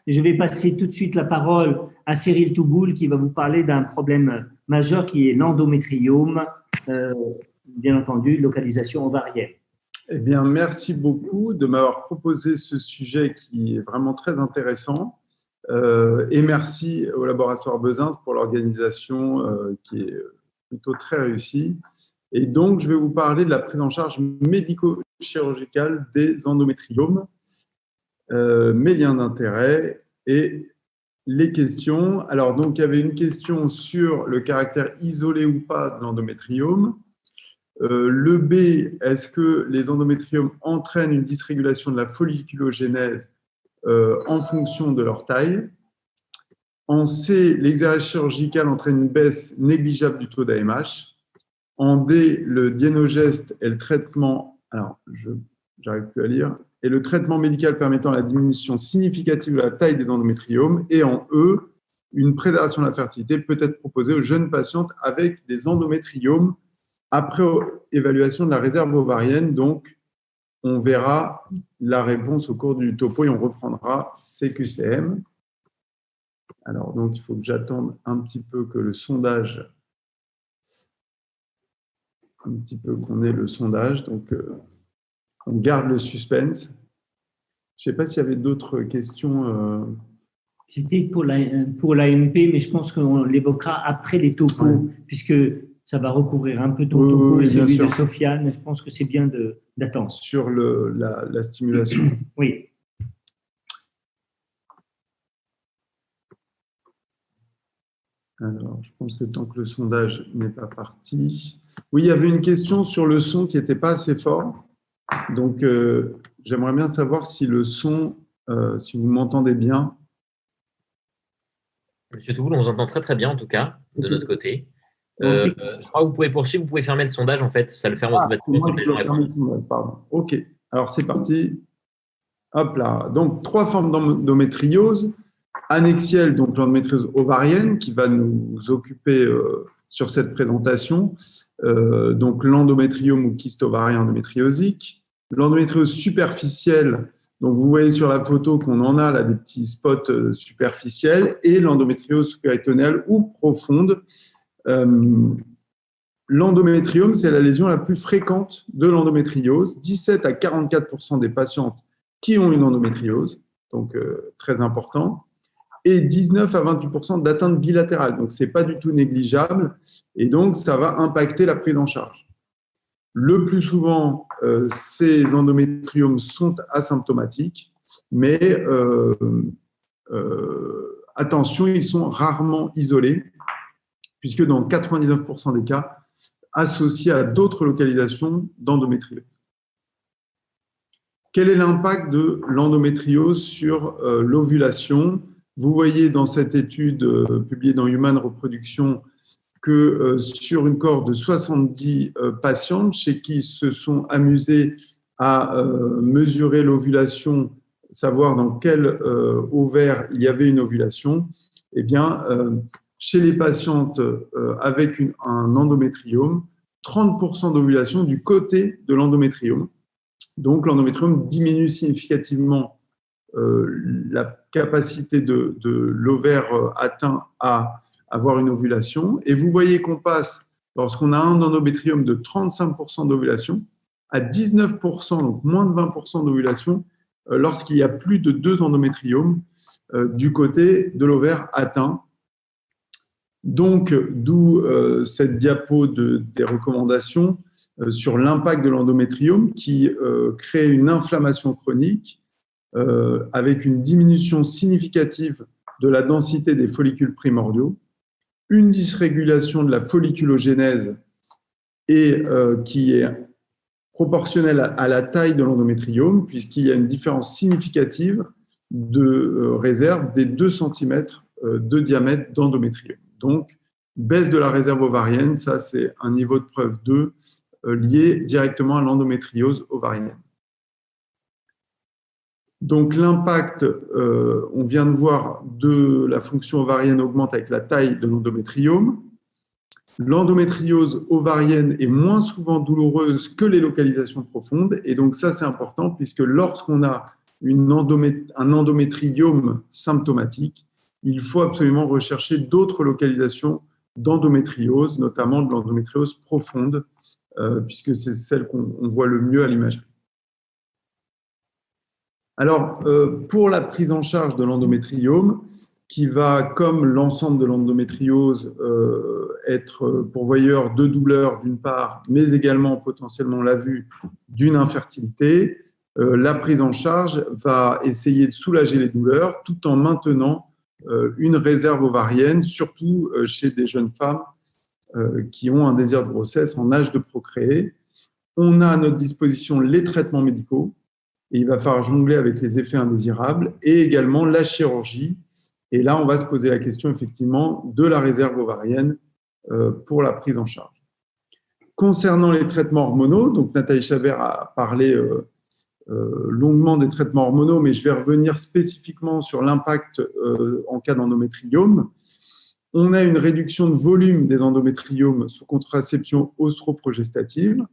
Je vais passer tout de suite la parole à Cyril Touboul qui va vous parler d'un problème majeur qui est l'endométriome, bien entendu, localisation ovarienne. Eh bien, merci beaucoup de m'avoir proposé ce sujet qui est vraiment très intéressant. Et merci au laboratoire Bezins pour l'organisation qui est plutôt très réussie. Et donc, je vais vous parler de la prise en charge médico-chirurgicale des endométriomes, mes liens d'intérêt et les questions. Alors, donc, il y avait une question sur le caractère isolé ou pas de l'endométriome. Le B, est-ce que les endométriomes entraînent une dysrégulation de la folliculogénèse en fonction de leur taille? En C, l'exercice chirurgical entraîne une baisse négligeable du taux d'AMH. En D, le dienogeste et le traitement, alors j'arrive plus à lire, et le traitement médical permettant la diminution significative de la taille des endométriomes. Et en E, une préservation de la fertilité peut être proposée aux jeunes patientes avec des endométriomes après évaluation de la réserve ovarienne. Donc, on verra la réponse au cours du topo et on reprendra CQCM. Alors, donc, il faut que j'attende un petit peu que le sondage, un petit peu qu'on ait le sondage. Donc, on garde le suspense. Je ne sais pas s'il y avait d'autres questions. C'était pour l'AMP, mais je pense qu'on l'évoquera après les topos, puisque ça va recouvrir un peu ton topo et celui de Sofiane. Je pense que c'est bien d'attendre. Sur la stimulation. Oui. Alors, je pense que tant que le sondage n'est pas parti… Oui, il y avait une question sur le son qui n'était pas assez fort. Donc, j'aimerais bien savoir si le son, si vous m'entendez bien. Monsieur Touboul, on vous entend très très bien en tout cas, de notre côté. Je crois que vous pouvez poursuivre, vous pouvez fermer le sondage en fait, ça le ferme automatiquement. C'est moi qui dois fermer le sondage, pardon. Ok, alors c'est parti. Hop là, donc 3 formes d'endométriose. Annexielle, donc l'endométriose ovarienne, qui va nous occuper sur cette présentation. Donc, l'endométriome ou kyste ovarien endométriosique. L'endométriose superficielle, donc vous voyez sur la photo qu'on en a là des petits spots superficiels, et l'endométriose péritonéale ou profonde. L'endométriome, c'est la lésion la plus fréquente de l'endométriose. 17 à 44% des patientes qui ont une endométriose, donc très important, et 19 à 28% d'atteintes bilatérales. Donc, ce n'est pas du tout négligeable, et donc ça va impacter la prise en charge. Le plus souvent, ces endométriomes sont asymptomatiques, mais attention, ils sont rarement isolés, puisque dans 99% des cas, associés à d'autres localisations d'endométriose. Quel est l'impact de l'endométriose sur l'ovulation? Vous voyez dans cette étude publiée dans Human Reproduction que sur une cohorte de 70 patientes chez qui se sont amusés à mesurer l'ovulation, savoir dans quel ovaire il y avait une ovulation, eh bien, chez les patientes avec un endométriome, 30% d'ovulation du côté de l'endométriome. Donc, l'endométriome diminue significativement la capacité de l'ovaire atteint à avoir une ovulation. Et vous voyez qu'on passe, lorsqu'on a un endométriome de 35% d'ovulation, à 19%, donc moins de 20% d'ovulation, lorsqu'il y a plus de 2 endométriomes du côté de l'ovaire atteint. Donc, d'où cette diapo des recommandations sur l'impact de l'endométriome qui crée une inflammation chronique avec une diminution significative de la densité des follicules primordiaux, une dysrégulation de la folliculogénèse et qui est proportionnelle à la taille de l'endométriome, puisqu'il y a une différence significative de réserve des 2 cm de diamètre d'endométriome. Donc, baisse de la réserve ovarienne, ça c'est un niveau de preuve 2 lié directement à l'endométriose ovarienne. Donc, l'impact, on vient de voir, de la fonction ovarienne augmente avec la taille de l'endométriome. L'endométriose ovarienne est moins souvent douloureuse que les localisations profondes. Et donc, ça, c'est important puisque lorsqu'on a un endométriome symptomatique, il faut absolument rechercher d'autres localisations d'endométriose, notamment de l'endométriose profonde, puisque c'est celle qu'on voit le mieux à l'imagerie. Alors, pour la prise en charge de l'endométriome, qui va, comme l'ensemble de l'endométriose, être pourvoyeur de douleurs d'une part, mais également potentiellement, on l'a vu, d'une infertilité, la prise en charge va essayer de soulager les douleurs tout en maintenant une réserve ovarienne, surtout chez des jeunes femmes qui ont un désir de grossesse en âge de procréer. On a à notre disposition les traitements médicaux, et il va falloir jongler avec les effets indésirables, et également la chirurgie. Et là, on va se poser la question, effectivement, de la réserve ovarienne pour la prise en charge. Concernant les traitements hormonaux, donc Nathalie Chabert a parlé longuement des traitements hormonaux, mais je vais revenir spécifiquement sur l'impact en cas d'endométriome. On a une réduction de volume des endométriomes sous contraception œstroprogestative.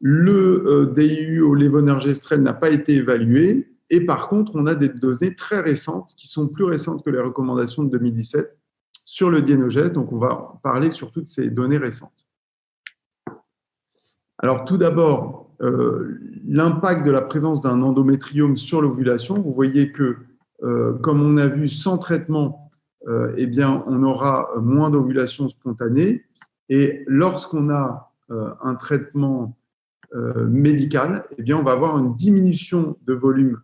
Le DIU au lévonorgestrel n'a pas été évalué. Et par contre, on a des données très récentes, qui sont plus récentes que les recommandations de 2017, sur le Dienogest. Donc, on va parler surtout de ces données récentes. Alors, tout d'abord, l'impact de la présence d'un endométriome sur l'ovulation. Vous voyez que, comme on a vu, sans traitement, eh bien, on aura moins d'ovulation spontanée. Et lorsqu'on a un traitement médical, eh bien, on va avoir une diminution de volume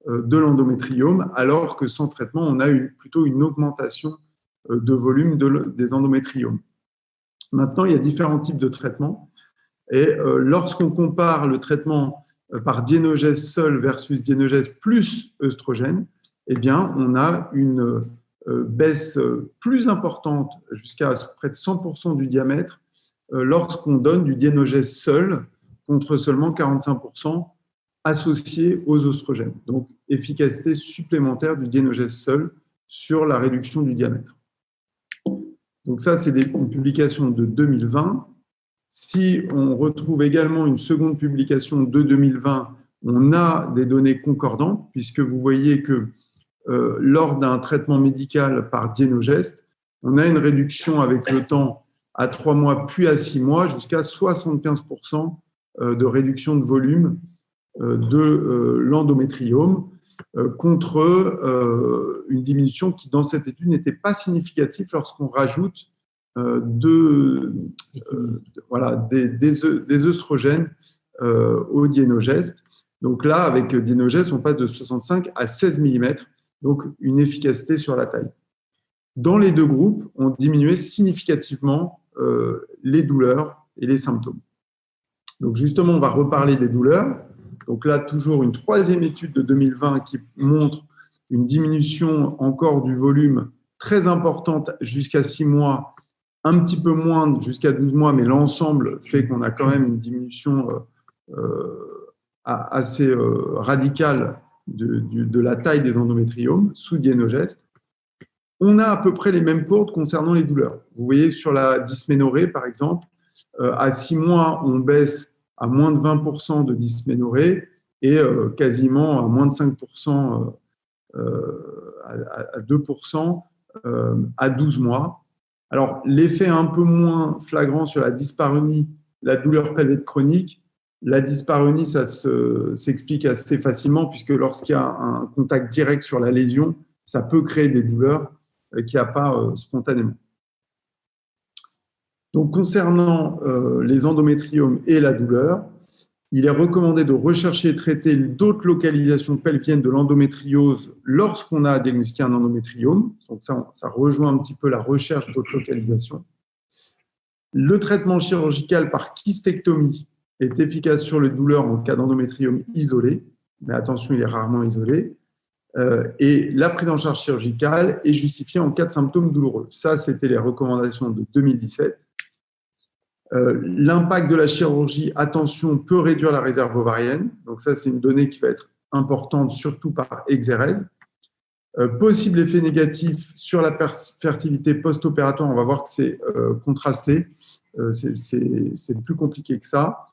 de l'endométriome, alors que sans traitement, on a plutôt une augmentation de volume des endométriomes. Maintenant, il y a différents types de traitements. Et lorsqu'on compare le traitement par Dienogest seul versus Dienogest plus œstrogène, eh bien, on a une baisse plus importante, jusqu'à près de 100% du diamètre, lorsqu'on donne du Dienogest seul, contre seulement 45% associés aux œstrogènes. Donc, efficacité supplémentaire du Dienogest seul sur la réduction du diamètre. Donc ça, c'est une publication de 2020. Si on retrouve également une seconde publication de 2020, on a des données concordantes, puisque vous voyez que lors d'un traitement médical par Dienogest, on a une réduction avec le temps à 3 mois puis à 6 mois jusqu'à 75% de réduction de volume de l'endométriome contre une diminution qui, dans cette étude, n'était pas significative lorsqu'on rajoute des œstrogènes au Dienogest. Donc là, avec Dienogest, on passe de 65 à 16 mm, donc une efficacité sur la taille. Dans les deux groupes, on diminuait significativement les douleurs et les symptômes. Donc justement, on va reparler des douleurs. Donc là, toujours une troisième étude de 2020 qui montre une diminution encore du volume très importante jusqu'à 6 mois, un petit peu moins jusqu'à 12 mois, mais l'ensemble fait qu'on a quand même une diminution assez radicale de la taille des endométriomes sous Dienogest. On a à peu près les mêmes courbes concernant les douleurs. Vous voyez sur la dysménorrhée, par exemple, à 6 mois, on baisse à moins de 20% de dysménorrhée et quasiment à moins de 5%, à 2% à 12 mois. Alors, l'effet un peu moins flagrant sur la dyspareunie, la douleur pelvique chronique, la dyspareunie, ça s'explique assez facilement puisque lorsqu'il y a un contact direct sur la lésion, ça peut créer des douleurs qu'il n'y a pas spontanément. Donc, concernant les endométriomes et la douleur, il est recommandé de rechercher et traiter d'autres localisations pelviennes de l'endométriose lorsqu'on a diagnostiqué un endométriome. Donc, ça rejoint un petit peu la recherche d'autres localisations. Le traitement chirurgical par kystectomie est efficace sur les douleurs en cas d'endométriome isolé, mais attention, il est rarement isolé. Et la prise en charge chirurgicale est justifiée en cas de symptômes douloureux. Ça, c'était les recommandations de 2017. L'impact de la chirurgie, attention, peut réduire la réserve ovarienne. Donc ça, c'est une donnée qui va être importante, surtout par exérèse. Possible effet négatif sur la fertilité post-opératoire, on va voir que c'est contrasté. C'est plus compliqué que ça.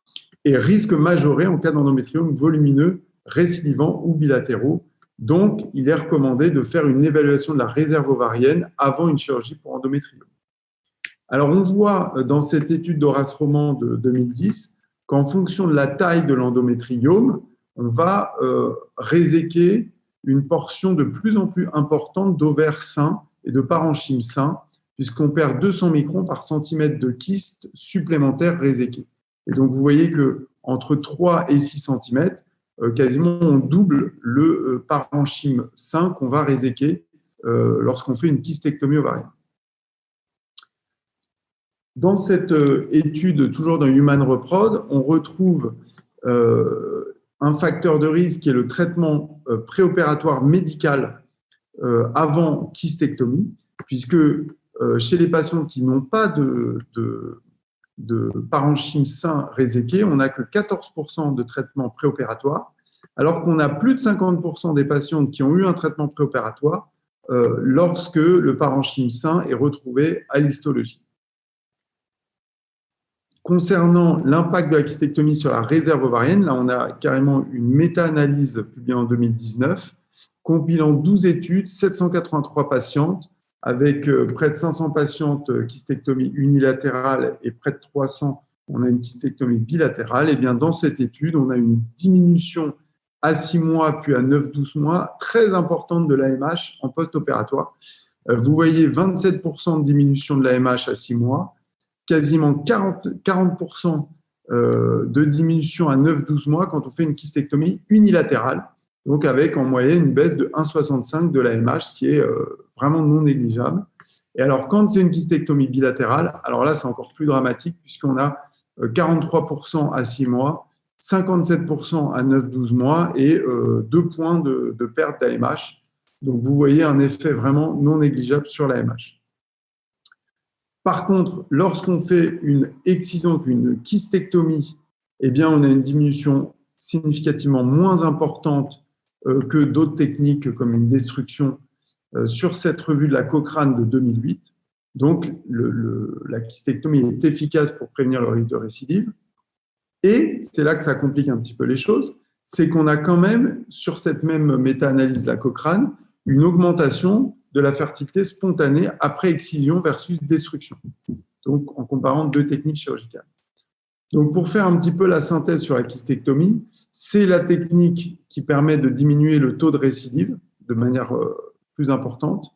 Et risque majoré en cas d'endométriome volumineux, récidivant ou bilatéraux. Donc, il est recommandé de faire une évaluation de la réserve ovarienne avant une chirurgie pour endométriome. Alors, on voit dans cette étude d'Horace Roman de 2010 qu'en fonction de la taille de l'endométriome, on va réséquer une portion de plus en plus importante d'ovaires sains et de parenchyme sain, puisqu'on perd 200 microns par centimètre de kyste supplémentaire réséqué. Et donc, vous voyez qu'entre 3 et 6 cm, quasiment on double le parenchyme sain qu'on va réséquer lorsqu'on fait une kystectomie ovarienne. Dans cette étude, toujours dans Human Reprod, on retrouve un facteur de risque qui est le traitement préopératoire médical avant kystectomie, puisque chez les patients qui n'ont pas de parenchyme sain réséqué, on n'a que 14% de traitement préopératoire, alors qu'on a plus de 50% des patientes qui ont eu un traitement préopératoire lorsque le parenchyme sain est retrouvé à l'histologie. Concernant l'impact de la kystectomie sur la réserve ovarienne, là, on a carrément une méta-analyse publiée en 2019, compilant 12 études, 783 patientes, avec près de 500 patientes kystectomie unilatérale et près de 300, on a une kystectomie bilatérale. Et bien, dans cette étude, on a une diminution à 6 mois puis à 9-12 mois très importante de l'AMH en post-opératoire. Vous voyez 27% de diminution de l'AMH à 6 mois, quasiment 40% de diminution à 9-12 mois quand on fait une kystectomie unilatérale, donc avec en moyenne une baisse de 1,65 de l'AMH, ce qui est vraiment non négligeable. Et alors, quand c'est une kystectomie bilatérale, alors là, c'est encore plus dramatique puisqu'on a 43% à 6 mois, 57% à 9-12 mois et 2 points de perte d'AMH. Donc, vous voyez un effet vraiment non négligeable sur l'AMH. Par contre, lorsqu'on fait une excision, une kystectomie, eh bien, on a une diminution significativement moins importante que d'autres techniques comme une destruction sur cette revue de la Cochrane de 2008. Donc, la kystectomie est efficace pour prévenir le risque de récidive. Et c'est là que ça complique un petit peu les choses, c'est qu'on a quand même, sur cette même méta-analyse de la Cochrane, une augmentation de la fertilité spontanée après excision versus destruction. Donc, en comparant deux techniques chirurgicales. Donc, pour faire un petit peu la synthèse sur la kystectomie, c'est la technique qui permet de diminuer le taux de récidive de manière plus importante.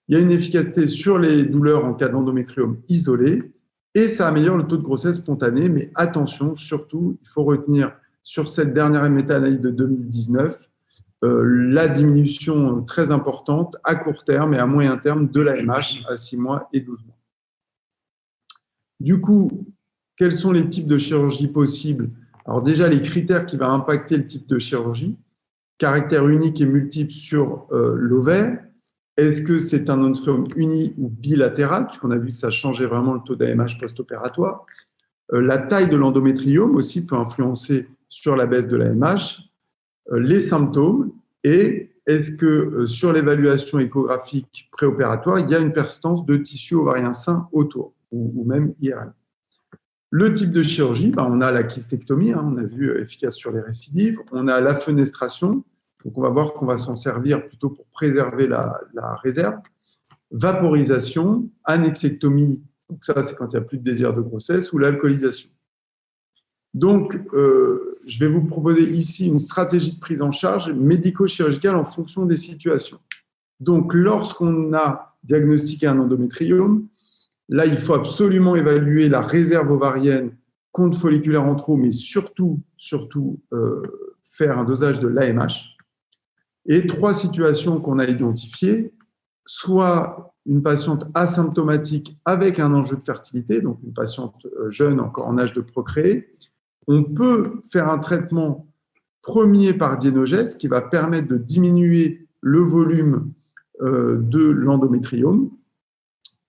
Il y a une efficacité sur les douleurs en cas d'endométriome isolé et ça améliore le taux de grossesse spontanée. Mais attention, surtout, il faut retenir sur cette dernière méta-analyse de 2019 la diminution très importante à court terme et à moyen terme de l'AMH à 6 mois et 12 mois. Du coup, quels sont les types de chirurgie possibles? Alors déjà, les critères qui vont impacter le type de chirurgie, caractère unique et multiple sur l'ovaire. Est-ce que c'est un endométriome uni ou bilatéral, puisqu'on a vu que ça changeait vraiment le taux d'AMH post-opératoire. La taille de l'endométriome aussi peut influencer sur la baisse de l'AMH. Les symptômes et est-ce que sur l'évaluation échographique préopératoire, il y a une persistance de tissu ovarien sain autour ou même IRM. Le type de chirurgie, on a la kystectomie, on a vu efficace sur les récidives, on a la fenestration, donc on va voir qu'on va s'en servir plutôt pour préserver la réserve, vaporisation, annexectomie, donc ça c'est quand il n'y a plus de désir de grossesse, ou l'alcoolisation. Donc, je vais vous proposer ici une stratégie de prise en charge médico-chirurgicale en fonction des situations. Donc, lorsqu'on a diagnostiqué un endométriome, là, il faut absolument évaluer la réserve ovarienne, compte folliculaire en trop, mais surtout faire un dosage de l'AMH. Et 3 situations qu'on a identifiées, soit une patiente asymptomatique avec un enjeu de fertilité, donc une patiente jeune encore en âge de procréer. On peut faire un traitement premier par dienogèse qui va permettre de diminuer le volume de l'endométriome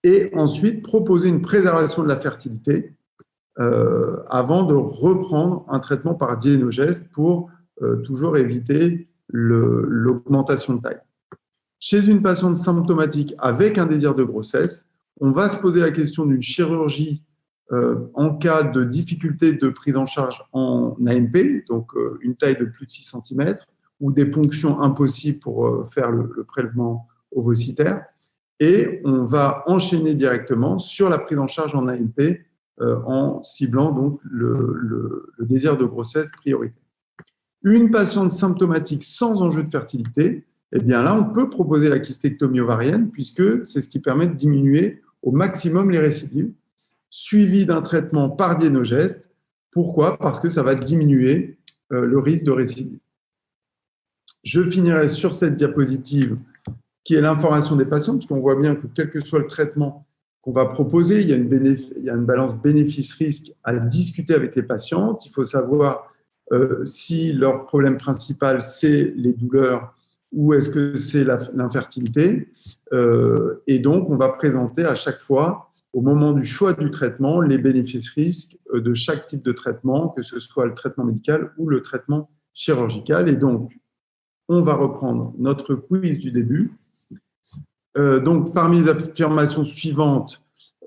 et ensuite proposer une préservation de la fertilité avant de reprendre un traitement par dienogèse pour toujours éviter l'augmentation de taille. Chez une patiente symptomatique avec un désir de grossesse, on va se poser la question d'une chirurgie en cas de difficulté de prise en charge en AMP, donc une taille de plus de 6 cm, ou des ponctions impossibles pour faire le prélèvement ovocytaire. Et on va enchaîner directement sur la prise en charge en AMP en ciblant donc le désir de grossesse prioritaire. Une patiente symptomatique sans enjeu de fertilité, eh bien là, on peut proposer la kystectomie ovarienne puisque c'est ce qui permet de diminuer au maximum les récidives, suivi d'un traitement par dienogèse. Pourquoi? Parce que ça va diminuer le risque de récidive. Je finirai sur cette diapositive qui est l'information des patients, parce qu'on voit bien que quel que soit le traitement qu'on va proposer, il y a une balance bénéfice-risque à discuter avec les patientes. Il faut savoir si leur problème principal, c'est les douleurs ou est-ce que c'est l'infertilité. Et donc, on va présenter à chaque fois, au moment du choix du traitement, les bénéfices-risques de chaque type de traitement, que ce soit le traitement médical ou le traitement chirurgical. Et donc, on va reprendre notre quiz du début. Donc, parmi les affirmations suivantes,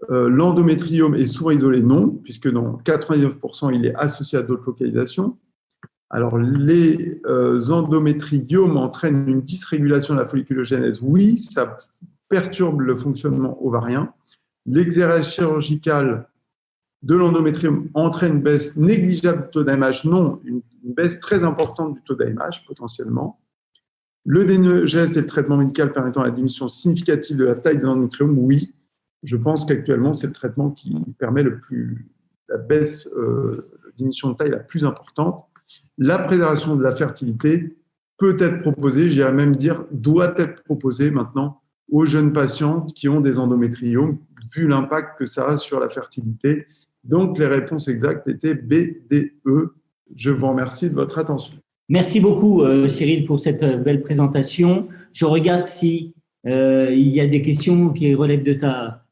l'endométriome est souvent isolé? Non, puisque dans 99%, il est associé à d'autres localisations. Alors, les endométriomes entraînent une dysrégulation de la folliculogénèse? Oui, ça perturbe le fonctionnement ovarien. L'exérèse chirurgicale de l'endométriome entraîne une baisse négligeable du taux d'AMH? Non, une baisse très importante du taux d'AMH potentiellement. Le dienogèse et le traitement médical permettant la diminution significative de la taille des endométriomes? Oui, je pense qu'actuellement, c'est le traitement qui permet la baisse, diminution de taille la plus importante. La préservation de la fertilité peut être proposée, j'irais même dire, doit être proposée maintenant aux jeunes patientes qui ont des endométriomes, vu l'impact que ça a sur la fertilité. Donc, les réponses exactes étaient B, D, E. Je vous remercie de votre attention. Merci beaucoup, Cyril, pour cette belle présentation. Je regarde si il y a des questions qui relèvent de ta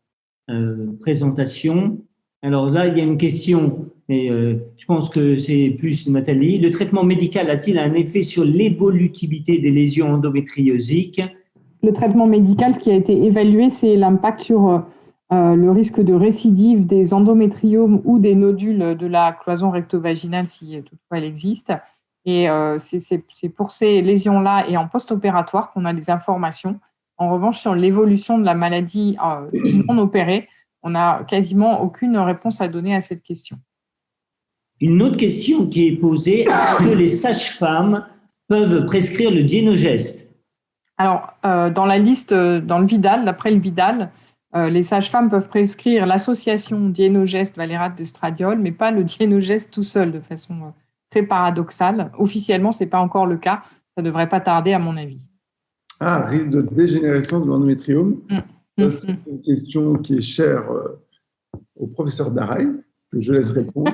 présentation. Alors là, il y a une question, mais je pense que c'est plus Nathalie. Le traitement médical a-t-il un effet sur l'évolutivité des lésions endométriosiques? Le traitement médical, ce qui a été évalué, c'est l'impact sur le risque de récidive des endométriomes ou des nodules de la cloison recto-vaginale si toutefois elle existe. Et c'est pour ces lésions-là et en post-opératoire qu'on a des informations. En revanche, sur l'évolution de la maladie non opérée, on n'a quasiment aucune réponse à donner à cette question. Une autre question qui est posée, est-ce que les sages-femmes peuvent prescrire le Dienogest? Alors, dans la liste, dans le Vidal, d'après le Vidal, les sages-femmes peuvent prescrire l'association Dienogest valérate d'estradiol, mais pas le Dienogest tout seul, de façon très paradoxale. Officiellement, ce n'est pas encore le cas. Ça ne devrait pas tarder, à mon avis. Ah, risque de dégénérescence de l'endométriome. C'est une question qui est chère au professeur Daray, que je laisse répondre.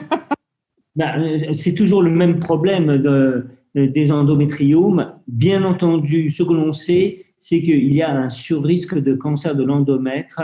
C'est toujours le même problème des endométriomes. Bien entendu, ce que l'on sait, c'est qu'il y a un surrisque de cancer de l'endomètre,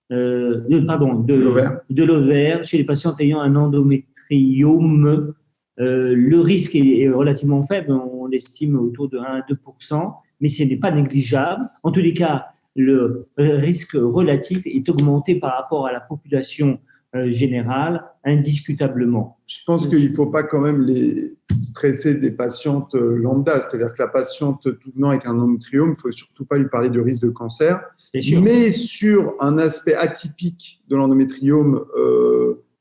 de l'ovaire chez les patientes ayant un endométriome. Le risque est relativement faible, on l'estime autour de 1 à 2%, mais ce n'est pas négligeable. En tous les cas, le risque relatif est augmenté par rapport à la population générale, indiscutablement. Je pense qu'il ne faut pas quand même les stresser des patientes lambda, c'est-à-dire que la patiente tout venant avec un endométriome, il ne faut surtout pas lui parler de risque de cancer. Mais sur un aspect atypique de l'endométriome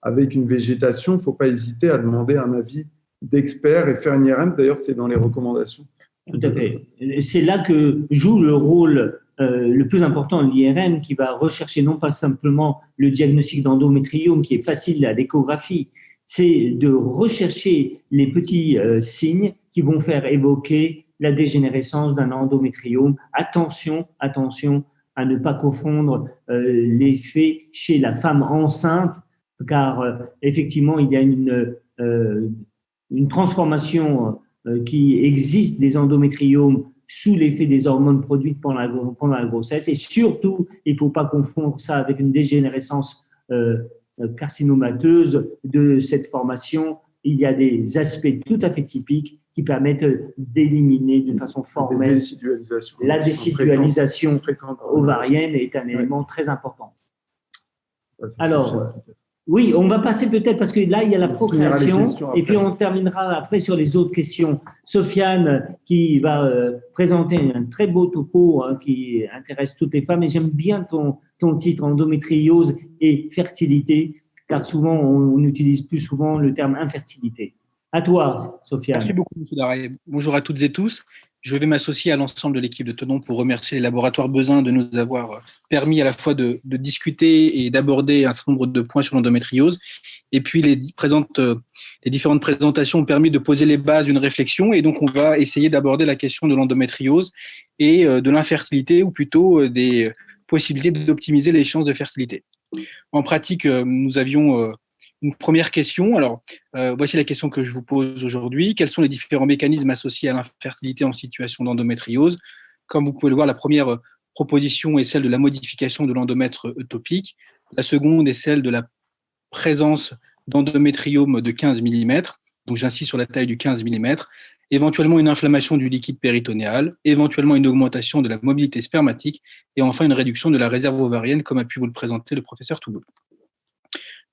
avec une végétation, il ne faut pas hésiter à demander un avis d'expert et faire une IRM. D'ailleurs, c'est dans les recommandations. Tout à fait. C'est là que joue le rôle le plus important, l'IRM, qui va rechercher non pas simplement le diagnostic d'endométriome qui est facile à l'échographie, c'est de rechercher les petits signes qui vont faire évoquer la dégénérescence d'un endométriome. Attention à ne pas confondre l'effet chez la femme enceinte, car effectivement, il y a une transformation qui existe des endométriomes sous l'effet des hormones produites pendant la grossesse. Et surtout, il ne faut pas confondre ça avec une dégénérescence carcinomateuse de cette formation. Il y a des aspects tout à fait typiques qui permettent d'éliminer de façon formelle la décidualisation ovarienne est un élément très important. Alors, oui, on va passer peut-être, parce que là, il y a la procréation, et puis on terminera après sur les autres questions. Sofiane, qui va présenter un très beau topo qui intéresse toutes les femmes, et j'aime bien ton titre, endométriose et fertilité, car souvent, on utilise plus souvent le terme infertilité. À toi, Sofiane. Merci beaucoup, M. Daray. Bonjour à toutes et tous. Je vais m'associer à l'ensemble de l'équipe de Tenon pour remercier les laboratoires Bezin de nous avoir permis à la fois de discuter et d'aborder un certain nombre de points sur l'endométriose. Et puis, les différentes présentations ont permis de poser les bases d'une réflexion. Et donc, on va essayer d'aborder la question de l'endométriose et de l'infertilité, ou plutôt des possibilités d'optimiser les chances de fertilité. En pratique, nous avions une première question. Alors, voici la question que je vous pose aujourd'hui. Quels sont les différents mécanismes associés à l'infertilité en situation d'endométriose? Comme vous pouvez le voir, la première proposition est celle de la modification de l'endomètre eutopique. La seconde est celle de la présence d'endométriome de 15 mm. Donc, j'insiste sur la taille du 15 mm. Éventuellement, une inflammation du liquide péritonéal. Éventuellement, une augmentation de la mobilité spermatique. Et enfin, une réduction de la réserve ovarienne, comme a pu vous le présenter le professeur Touboul.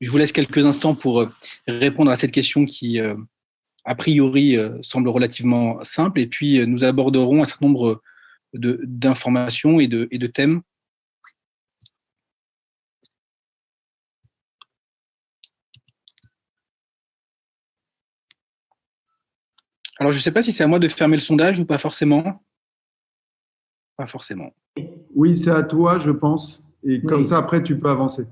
Je vous laisse quelques instants pour répondre à cette question qui, a priori, semble relativement simple. Et puis, nous aborderons un certain nombre d'informations et de thèmes. Alors, je ne sais pas si c'est à moi de fermer le sondage ou pas forcément. Pas forcément. Oui, c'est à toi, je pense. Et comme ça, après, tu peux avancer.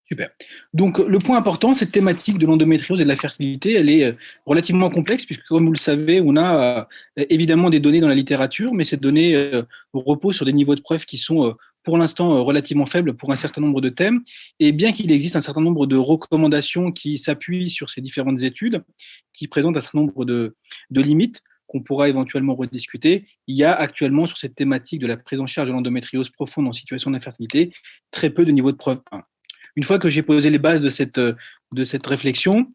Super. Donc, le point important, cette thématique de l'endométriose et de la fertilité, elle est relativement complexe puisque, comme vous le savez, on a évidemment des données dans la littérature, mais ces données reposent sur des niveaux de preuve qui sont pour l'instant relativement faibles pour un certain nombre de thèmes. Et bien qu'il existe un certain nombre de recommandations qui s'appuient sur ces différentes études, qui présentent un certain nombre de limites qu'on pourra éventuellement rediscuter, il y a actuellement sur cette thématique de la prise en charge de l'endométriose profonde en situation d'infertilité très peu de niveaux de preuve 1. Une fois que j'ai posé les bases de cette réflexion,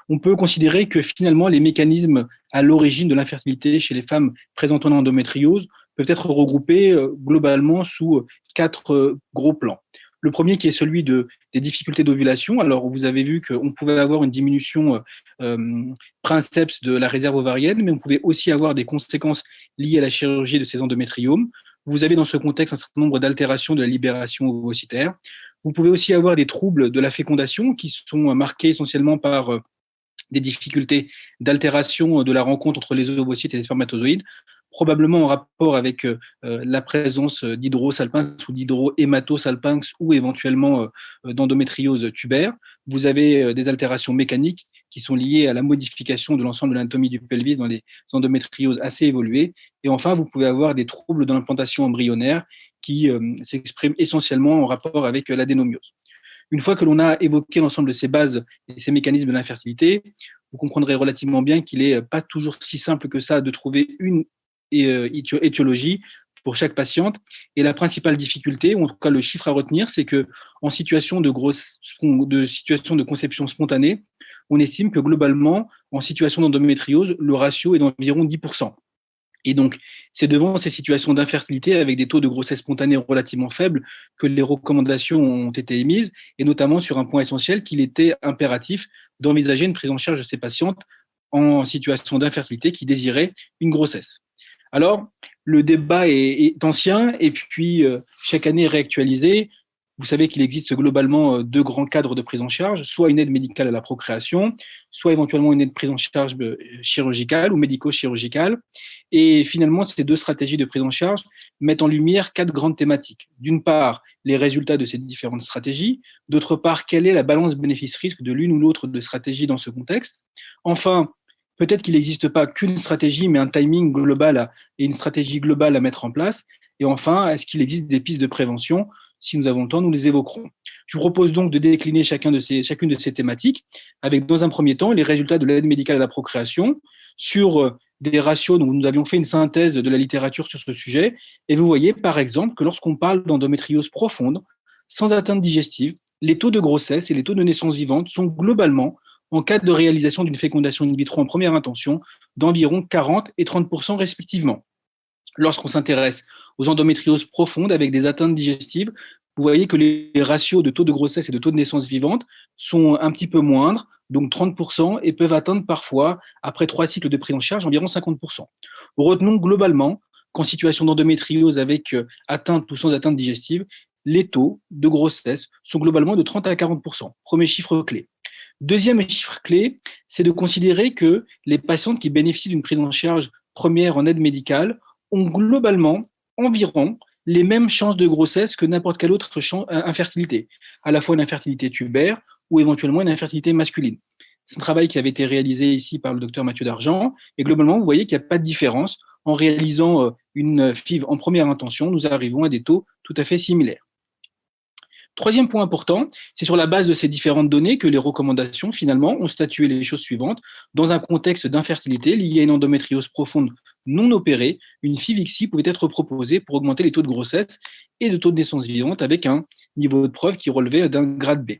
on peut considérer que finalement les mécanismes à l'origine de l'infertilité chez les femmes présentant l'endométriose peuvent être regroupés globalement sous 4 gros plans. Le premier qui est celui des difficultés d'ovulation. Alors, vous avez vu qu'on pouvait avoir une diminution princeps de la réserve ovarienne, mais on pouvait aussi avoir des conséquences liées à la chirurgie de ces endométriomes. Vous avez dans ce contexte un certain nombre d'altérations de la libération ovocytaire. Vous pouvez aussi avoir des troubles de la fécondation qui sont marqués essentiellement par des difficultés d'altération de la rencontre entre les ovocytes et les spermatozoïdes, probablement en rapport avec la présence d'hydrosalpinx ou d'hydrohématosalpinx ou éventuellement d'endométriose tubaire. Vous avez des altérations mécaniques qui sont liées à la modification de l'ensemble de l'anatomie du pelvis dans les endométrioses assez évoluées. Et enfin, vous pouvez avoir des troubles de l'implantation embryonnaire qui s'expriment essentiellement en rapport avec l'adénomiose. Une fois que l'on a évoqué l'ensemble de ces bases et ces mécanismes de l'infertilité, vous comprendrez relativement bien qu'il n'est pas toujours si simple que ça de trouver une étiologie pour chaque patiente. Et la principale difficulté, ou en tout cas le chiffre à retenir, c'est qu'en situation situation de conception spontanée, on estime que globalement, en situation d'endométriose, le ratio est d'environ 10%. Et donc, c'est devant ces situations d'infertilité avec des taux de grossesse spontanée relativement faibles que les recommandations ont été émises, et notamment sur un point essentiel qu'il était impératif d'envisager une prise en charge de ces patientes en situation d'infertilité qui désiraient une grossesse. Alors, le débat est ancien et puis chaque année réactualisé. Vous savez qu'il existe globalement deux grands cadres de prise en charge, soit une aide médicale à la procréation, soit éventuellement une aide prise en charge chirurgicale ou médico-chirurgicale. Et finalement, ces deux stratégies de prise en charge mettent en lumière quatre grandes thématiques. D'une part, les résultats de ces différentes stratégies. D'autre part, quelle est la balance bénéfice-risque de l'une ou l'autre de stratégies dans ce contexte. Enfin, peut-être qu'il n'existe pas qu'une stratégie, mais un timing global et une stratégie globale à mettre en place. Et enfin, est-ce qu'il existe des pistes de prévention ? Si nous avons le temps, nous les évoquerons. Je vous propose donc de décliner chacune de ces thématiques avec, dans un premier temps, les résultats de l'aide médicale à la procréation sur des ratios. Donc, nous avions fait une synthèse de la littérature sur ce sujet. Et vous voyez, par exemple, que lorsqu'on parle d'endométriose profonde, sans atteinte digestive, les taux de grossesse et les taux de naissance vivante sont globalement, en cas de réalisation d'une fécondation in vitro en première intention, d'environ 40 et 30% respectivement. Lorsqu'on s'intéresse aux endométrioses profondes avec des atteintes digestives, vous voyez que les ratios de taux de grossesse et de taux de naissance vivante sont un petit peu moindres, donc 30%, et peuvent atteindre parfois, après 3 cycles de prise en charge, environ 50%. Retenons globalement qu'en situation d'endométriose avec atteinte ou sans atteinte digestive, les taux de grossesse sont globalement de 30 à 40%. Premier chiffre clé. Deuxième chiffre clé, c'est de considérer que les patientes qui bénéficient d'une prise en charge première en aide médicale ont globalement environ les mêmes chances de grossesse que n'importe quelle autre infertilité, à la fois une infertilité tubaire ou éventuellement une infertilité masculine. C'est un travail qui avait été réalisé ici par le docteur Mathieu Dargent, et globalement, vous voyez qu'il n'y a pas de différence. En réalisant une FIV en première intention, nous arrivons à des taux tout à fait similaires. Troisième point important, c'est sur la base de ces différentes données que les recommandations, finalement, ont statué les choses suivantes. Dans un contexte d'infertilité lié à une endométriose profonde non opérée, une FIV-ICSI pouvait être proposée pour augmenter les taux de grossesse et de taux de naissance vivante avec un niveau de preuve qui relevait d'un grade B.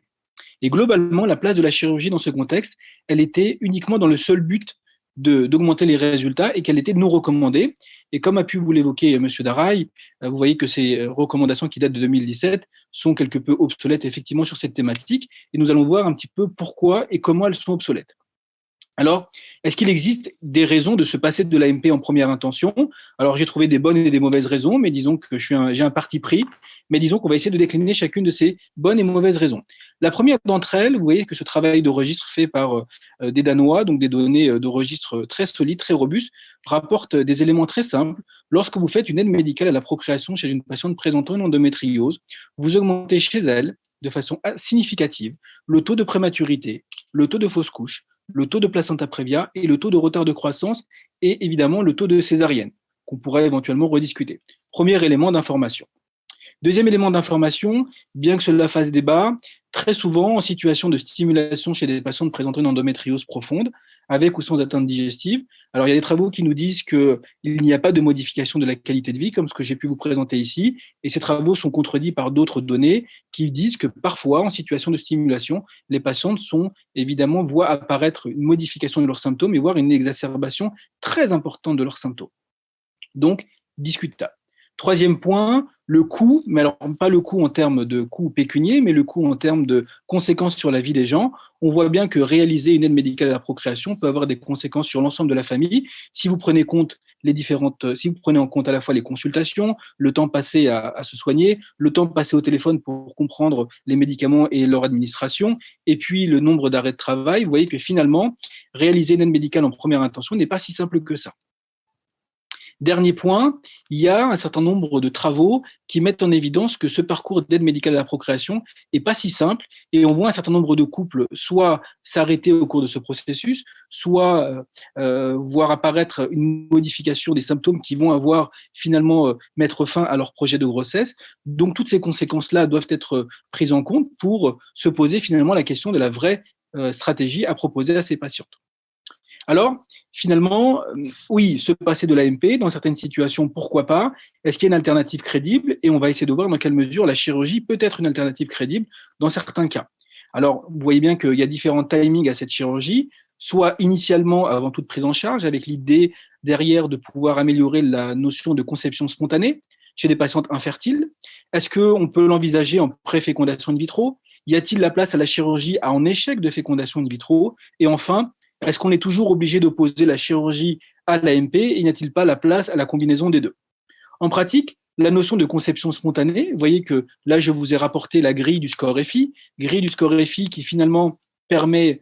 Et globalement, la place de la chirurgie dans ce contexte, elle était uniquement dans le seul but d'augmenter les résultats et qu'elle était non recommandée. Et comme a pu vous l'évoquer M. Daraï, vous voyez que ces recommandations qui datent de 2017 sont quelque peu obsolètes effectivement sur cette thématique, et nous allons voir un petit peu pourquoi et comment elles sont obsolètes. Alors, est-ce qu'il existe des raisons de se passer de l'AMP en première intention? Alors, j'ai trouvé des bonnes et des mauvaises raisons, mais disons que j'ai un parti pris, mais disons qu'on va essayer de décliner chacune de ces bonnes et mauvaises raisons. La première d'entre elles, vous voyez que ce travail de registre fait par des Danois, donc des données de registre très solides, très robustes, rapporte des éléments très simples. Lorsque vous faites une aide médicale à la procréation chez une patiente présentant une endométriose, vous augmentez chez elle, de façon significative, le taux de prématurité, le taux de fausse couche, le taux de placenta prévia et le taux de retard de croissance et évidemment le taux de césarienne, qu'on pourrait éventuellement rediscuter. Premier élément d'information. Deuxième élément d'information, bien que cela fasse débat, très souvent en situation de stimulation chez des patients présentant une endométriose profonde, avec ou sans atteinte digestive. Alors il y a des travaux qui nous disent qu'il n'y a pas de modification de la qualité de vie, comme ce que j'ai pu vous présenter ici, et ces travaux sont contredits par d'autres données qui disent que parfois, en situation de stimulation, les patientes voient apparaître une modification de leurs symptômes et voire une exacerbation très importante de leurs symptômes. Donc, discutable. Troisième point, le coût, mais alors pas le coût en termes de coût pécunier, mais le coût en termes de conséquences sur la vie des gens. On voit bien que réaliser une aide médicale à la procréation peut avoir des conséquences sur l'ensemble de la famille. Si vous prenez en compte à la fois les consultations, le temps passé à se soigner, le temps passé au téléphone pour comprendre les médicaments et leur administration, et puis le nombre d'arrêts de travail, vous voyez que finalement, réaliser une aide médicale en première intention n'est pas si simple que ça. Dernier point, il y a un certain nombre de travaux qui mettent en évidence que ce parcours d'aide médicale à la procréation n'est pas si simple et on voit un certain nombre de couples soit s'arrêter au cours de ce processus, soit voir apparaître une modification des symptômes qui vont avoir finalement mettre fin à leur projet de grossesse. Donc toutes ces conséquences-là doivent être prises en compte pour se poser finalement la question de la vraie stratégie à proposer à ces patientes. Alors, finalement, oui, se passer de l'AMP, dans certaines situations, pourquoi pas? Est-ce qu'il y a une alternative crédible? Et on va essayer de voir dans quelle mesure la chirurgie peut être une alternative crédible dans certains cas. Alors, vous voyez bien qu'il y a différents timings à cette chirurgie, soit initialement avant toute prise en charge, avec l'idée derrière de pouvoir améliorer la notion de conception spontanée chez des patientes infertiles. Est-ce qu'on peut l'envisager en pré-fécondation in vitro? Y a-t-il la place à la chirurgie en échec de fécondation in vitro? Et enfin, est-ce qu'on est toujours obligé d'opposer la chirurgie à l'AMP et n'y a-t-il pas la place à la combinaison des deux? En pratique, la notion de conception spontanée, vous voyez que là, je vous ai rapporté la grille du score FI qui finalement permet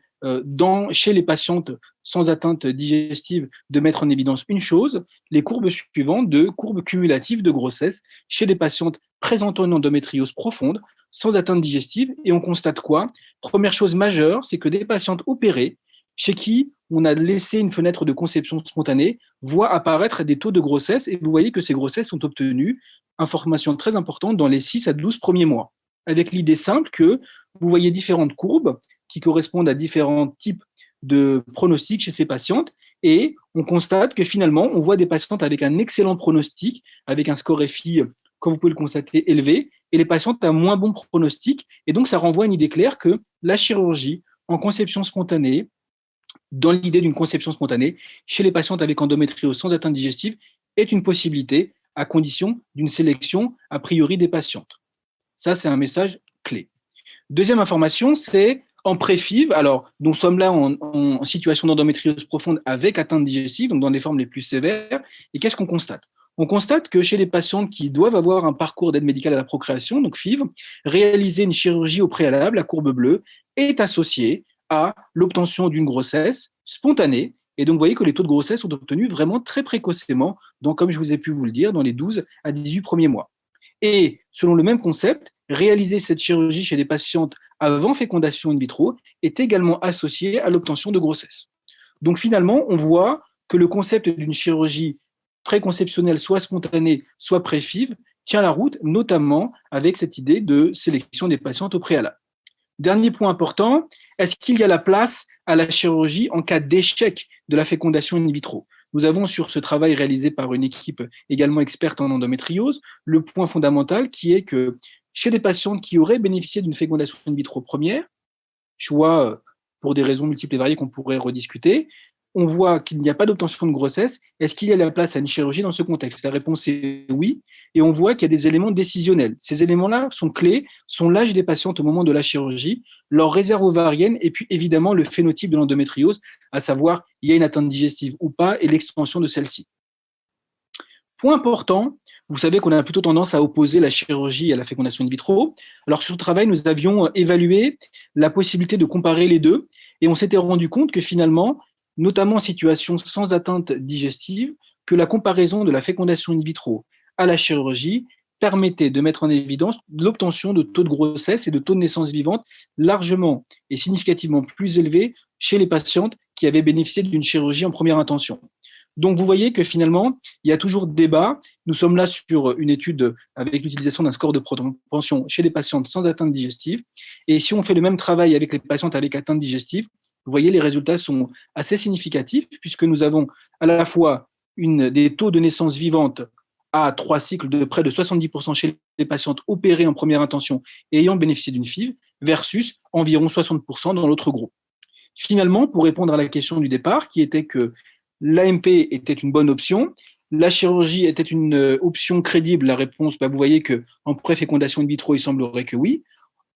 chez les patientes sans atteinte digestive de mettre en évidence une chose, les courbes suivantes de courbes cumulatives de grossesse chez des patientes présentant une endométriose profonde sans atteinte digestive. Et on constate quoi? Première chose majeure, c'est que des patientes opérées chez qui on a laissé une fenêtre de conception spontanée, voient apparaître des taux de grossesse et vous voyez que ces grossesses sont obtenues, information très importante, dans les 6 à 12 premiers mois, avec l'idée simple que vous voyez différentes courbes qui correspondent à différents types de pronostics chez ces patientes et on constate que finalement, on voit des patientes avec un excellent pronostic, avec un score FI, comme vous pouvez le constater, élevé, et les patientes à moins bon pronostic. Et donc, ça renvoie à une idée claire que la chirurgie en conception spontanée, dans l'idée d'une conception spontanée, chez les patientes avec endométriose sans atteinte digestive, est une possibilité à condition d'une sélection a priori des patientes. Ça, c'est un message clé. Deuxième information, c'est en pré-FIV. Alors, nous sommes là en situation d'endométriose profonde avec atteinte digestive, donc dans des formes les plus sévères. Et qu'est-ce qu'on constate? On constate que chez les patientes qui doivent avoir un parcours d'aide médicale à la procréation, donc FIV, réaliser une chirurgie au préalable, la courbe bleue, est associée à l'obtention d'une grossesse spontanée. Et donc, vous voyez que les taux de grossesse sont obtenus vraiment très précocement, donc, comme je vous ai pu vous le dire, dans les 12 à 18 premiers mois. Et selon le même concept, réaliser cette chirurgie chez des patientes avant fécondation in vitro est également associé à l'obtention de grossesse. Donc, finalement, on voit que le concept d'une chirurgie préconceptionnelle, soit spontanée, soit pré-FIV, tient la route, notamment avec cette idée de sélection des patientes au préalable. Dernier point important, est-ce qu'il y a la place à la chirurgie en cas d'échec de la fécondation in vitro? Nous avons sur ce travail réalisé par une équipe également experte en endométriose, le point fondamental qui est que chez des patientes qui auraient bénéficié d'une fécondation in vitro première, soit pour des raisons multiples et variées qu'on pourrait rediscuter, on voit qu'il n'y a pas d'obtention de grossesse. Est-ce qu'il y a la place à une chirurgie dans ce contexte? La réponse est oui. Et on voit qu'il y a des éléments décisionnels. Ces éléments-là sont clés, sont l'âge des patientes au moment de la chirurgie, leur réserve ovarienne et puis évidemment le phénotype de l'endométriose, à savoir il y a une atteinte digestive ou pas et l'extension de celle-ci. Point important, vous savez qu'on a plutôt tendance à opposer la chirurgie à la fécondation in vitro. Alors sur ce travail, nous avions évalué la possibilité de comparer les deux et on s'était rendu compte que finalement, notamment en situation sans atteinte digestive, que la comparaison de la fécondation in vitro à la chirurgie permettait de mettre en évidence l'obtention de taux de grossesse et de taux de naissance vivante largement et significativement plus élevés chez les patientes qui avaient bénéficié d'une chirurgie en première intention. Donc, vous voyez que finalement, il y a toujours débat. Nous sommes là sur une étude avec l'utilisation d'un score de propension chez les patientes sans atteinte digestive. Et si on fait le même travail avec les patientes avec atteinte digestive, vous voyez, les résultats sont assez significatifs puisque nous avons à la fois des taux de naissance vivante à 3 cycles de près de 70% chez les patientes opérées en première intention et ayant bénéficié d'une FIV versus environ 60% dans l'autre groupe. Finalement, pour répondre à la question du départ, qui était que l'AMP était une bonne option, la chirurgie était une option crédible? La réponse, vous voyez qu'en préfécondation in vitro, il semblerait que oui.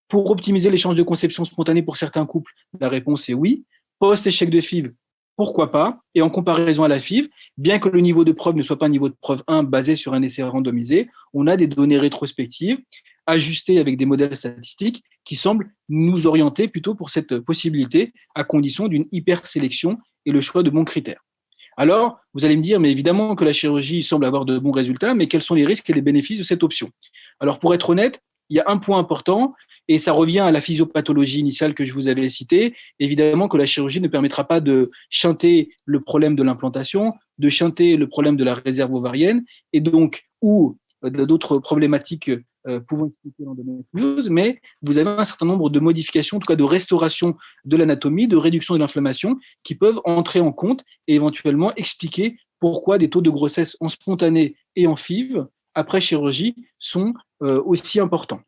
Pour optimiser les chances de conception spontanée pour certains couples, la réponse est oui. Post-échec de FIV, pourquoi pas? Et en comparaison à la FIV, bien que le niveau de preuve ne soit pas un niveau de preuve 1 basé sur un essai randomisé, on a des données rétrospectives ajustées avec des modèles statistiques qui semblent nous orienter plutôt pour cette possibilité à condition d'une hypersélection et le choix de bons critères. Alors, vous allez me dire, mais évidemment que la chirurgie semble avoir de bons résultats, mais quels sont les risques et les bénéfices de cette option? Alors, pour être honnête, il y a un point important, et ça revient à la physiopathologie initiale que je vous avais citée. Évidemment que la chirurgie ne permettra pas de chanter le problème de l'implantation, de chanter le problème de la réserve ovarienne, et donc, ou d'autres problématiques pouvant expliquer l'endométriose, mais vous avez un certain nombre de modifications, en tout cas de restauration de l'anatomie, de réduction de l'inflammation, qui peuvent entrer en compte et éventuellement expliquer pourquoi des taux de grossesse en spontané et en FIV, après chirurgie, sont aussi importants.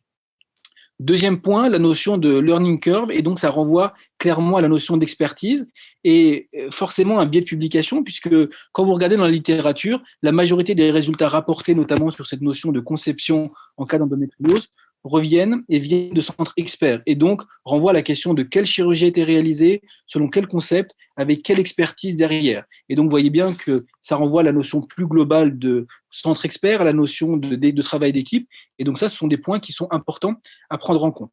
Deuxième point, la notion de learning curve, et donc ça renvoie clairement à la notion d'expertise et forcément un biais de publication, puisque quand vous regardez dans la littérature, la majorité des résultats rapportés, notamment sur cette notion de conception en cas d'endométriose, reviennent et viennent de centres experts, et donc renvoient à la question de quelle chirurgie a été réalisée, selon quel concept, avec quelle expertise derrière. Et donc vous voyez bien que ça renvoie à la notion plus globale de centre expert, à la notion de travail d'équipe, et donc ça, ce sont des points qui sont importants à prendre en compte.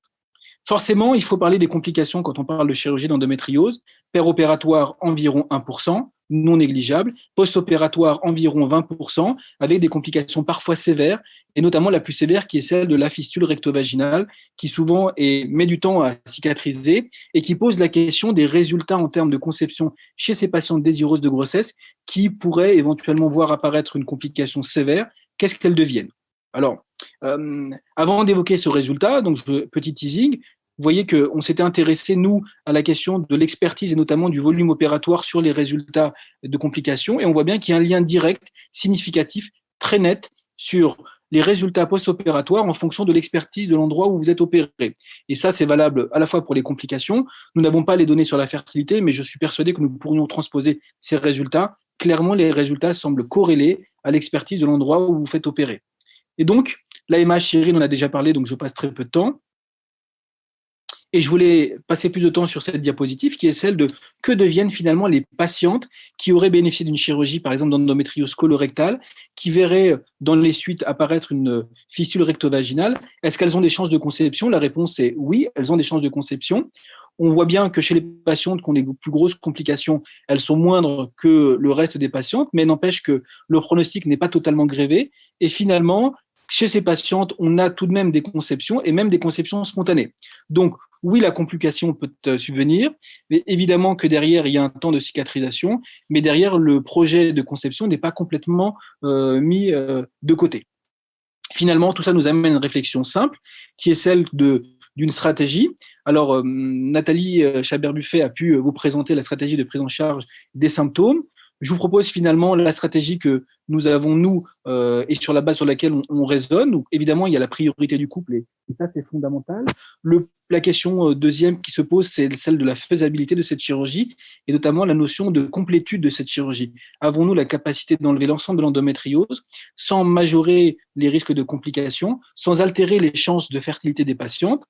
Forcément, il faut parler des complications quand on parle de chirurgie d'endométriose. Péropératoire, environ 1%, non négligeable. Post-opératoire, environ 20%, avec des complications parfois sévères, et notamment la plus sévère qui est celle de la fistule rectovaginale, qui souvent met du temps à cicatriser et qui pose la question des résultats en termes de conception chez ces patientes désireuses de grossesse qui pourraient éventuellement voir apparaître une complication sévère. Qu'est-ce qu'elles deviennent? Alors, avant d'évoquer ce résultat, donc petit teasing, vous voyez qu'on s'était intéressé, nous, à la question de l'expertise et notamment du volume opératoire sur les résultats de complications. Et on voit bien qu'il y a un lien direct, significatif, très net sur les résultats post-opératoires en fonction de l'expertise de l'endroit où vous êtes opéré. Et ça, c'est valable à la fois pour les complications. Nous n'avons pas les données sur la fertilité, mais je suis persuadé que nous pourrions transposer ces résultats. Clairement, les résultats semblent corrélés à l'expertise de l'endroit où vous faites opérer. Et donc, l'AMH, Cyril en a déjà parlé, donc je passe très peu de temps. Et je voulais passer plus de temps sur cette diapositive qui est celle de que deviennent finalement les patientes qui auraient bénéficié d'une chirurgie, par exemple d'endométriose colorectale, qui verraient dans les suites apparaître une fistule rectovaginale. Est-ce qu'elles ont des chances de conception? La réponse est oui, elles ont des chances de conception. On voit bien que chez les patientes qui ont les plus grosses complications, elles sont moindres que le reste des patientes, mais n'empêche que le pronostic n'est pas totalement grévé. Et finalement, chez ces patientes, on a tout de même des conceptions et même des conceptions spontanées. Donc, oui, la complication peut subvenir, mais évidemment que derrière, il y a un temps de cicatrisation, mais derrière, le projet de conception n'est pas complètement mis de côté. Finalement, tout ça nous amène à une réflexion simple, qui est celle d'une stratégie. Alors, Nathalie Chabert-Buffet a pu vous présenter la stratégie de prise en charge des symptômes. Je vous propose finalement la stratégie que nous avons, nous, et sur la base sur laquelle on raisonne. Donc, évidemment, il y a la priorité du couple, et ça, c'est fondamental. La question deuxième qui se pose, c'est celle de la faisabilité de cette chirurgie, et notamment la notion de complétude de cette chirurgie. Avons-nous la capacité d'enlever l'ensemble de l'endométriose sans majorer les risques de complications, sans altérer les chances de fertilité des patientes?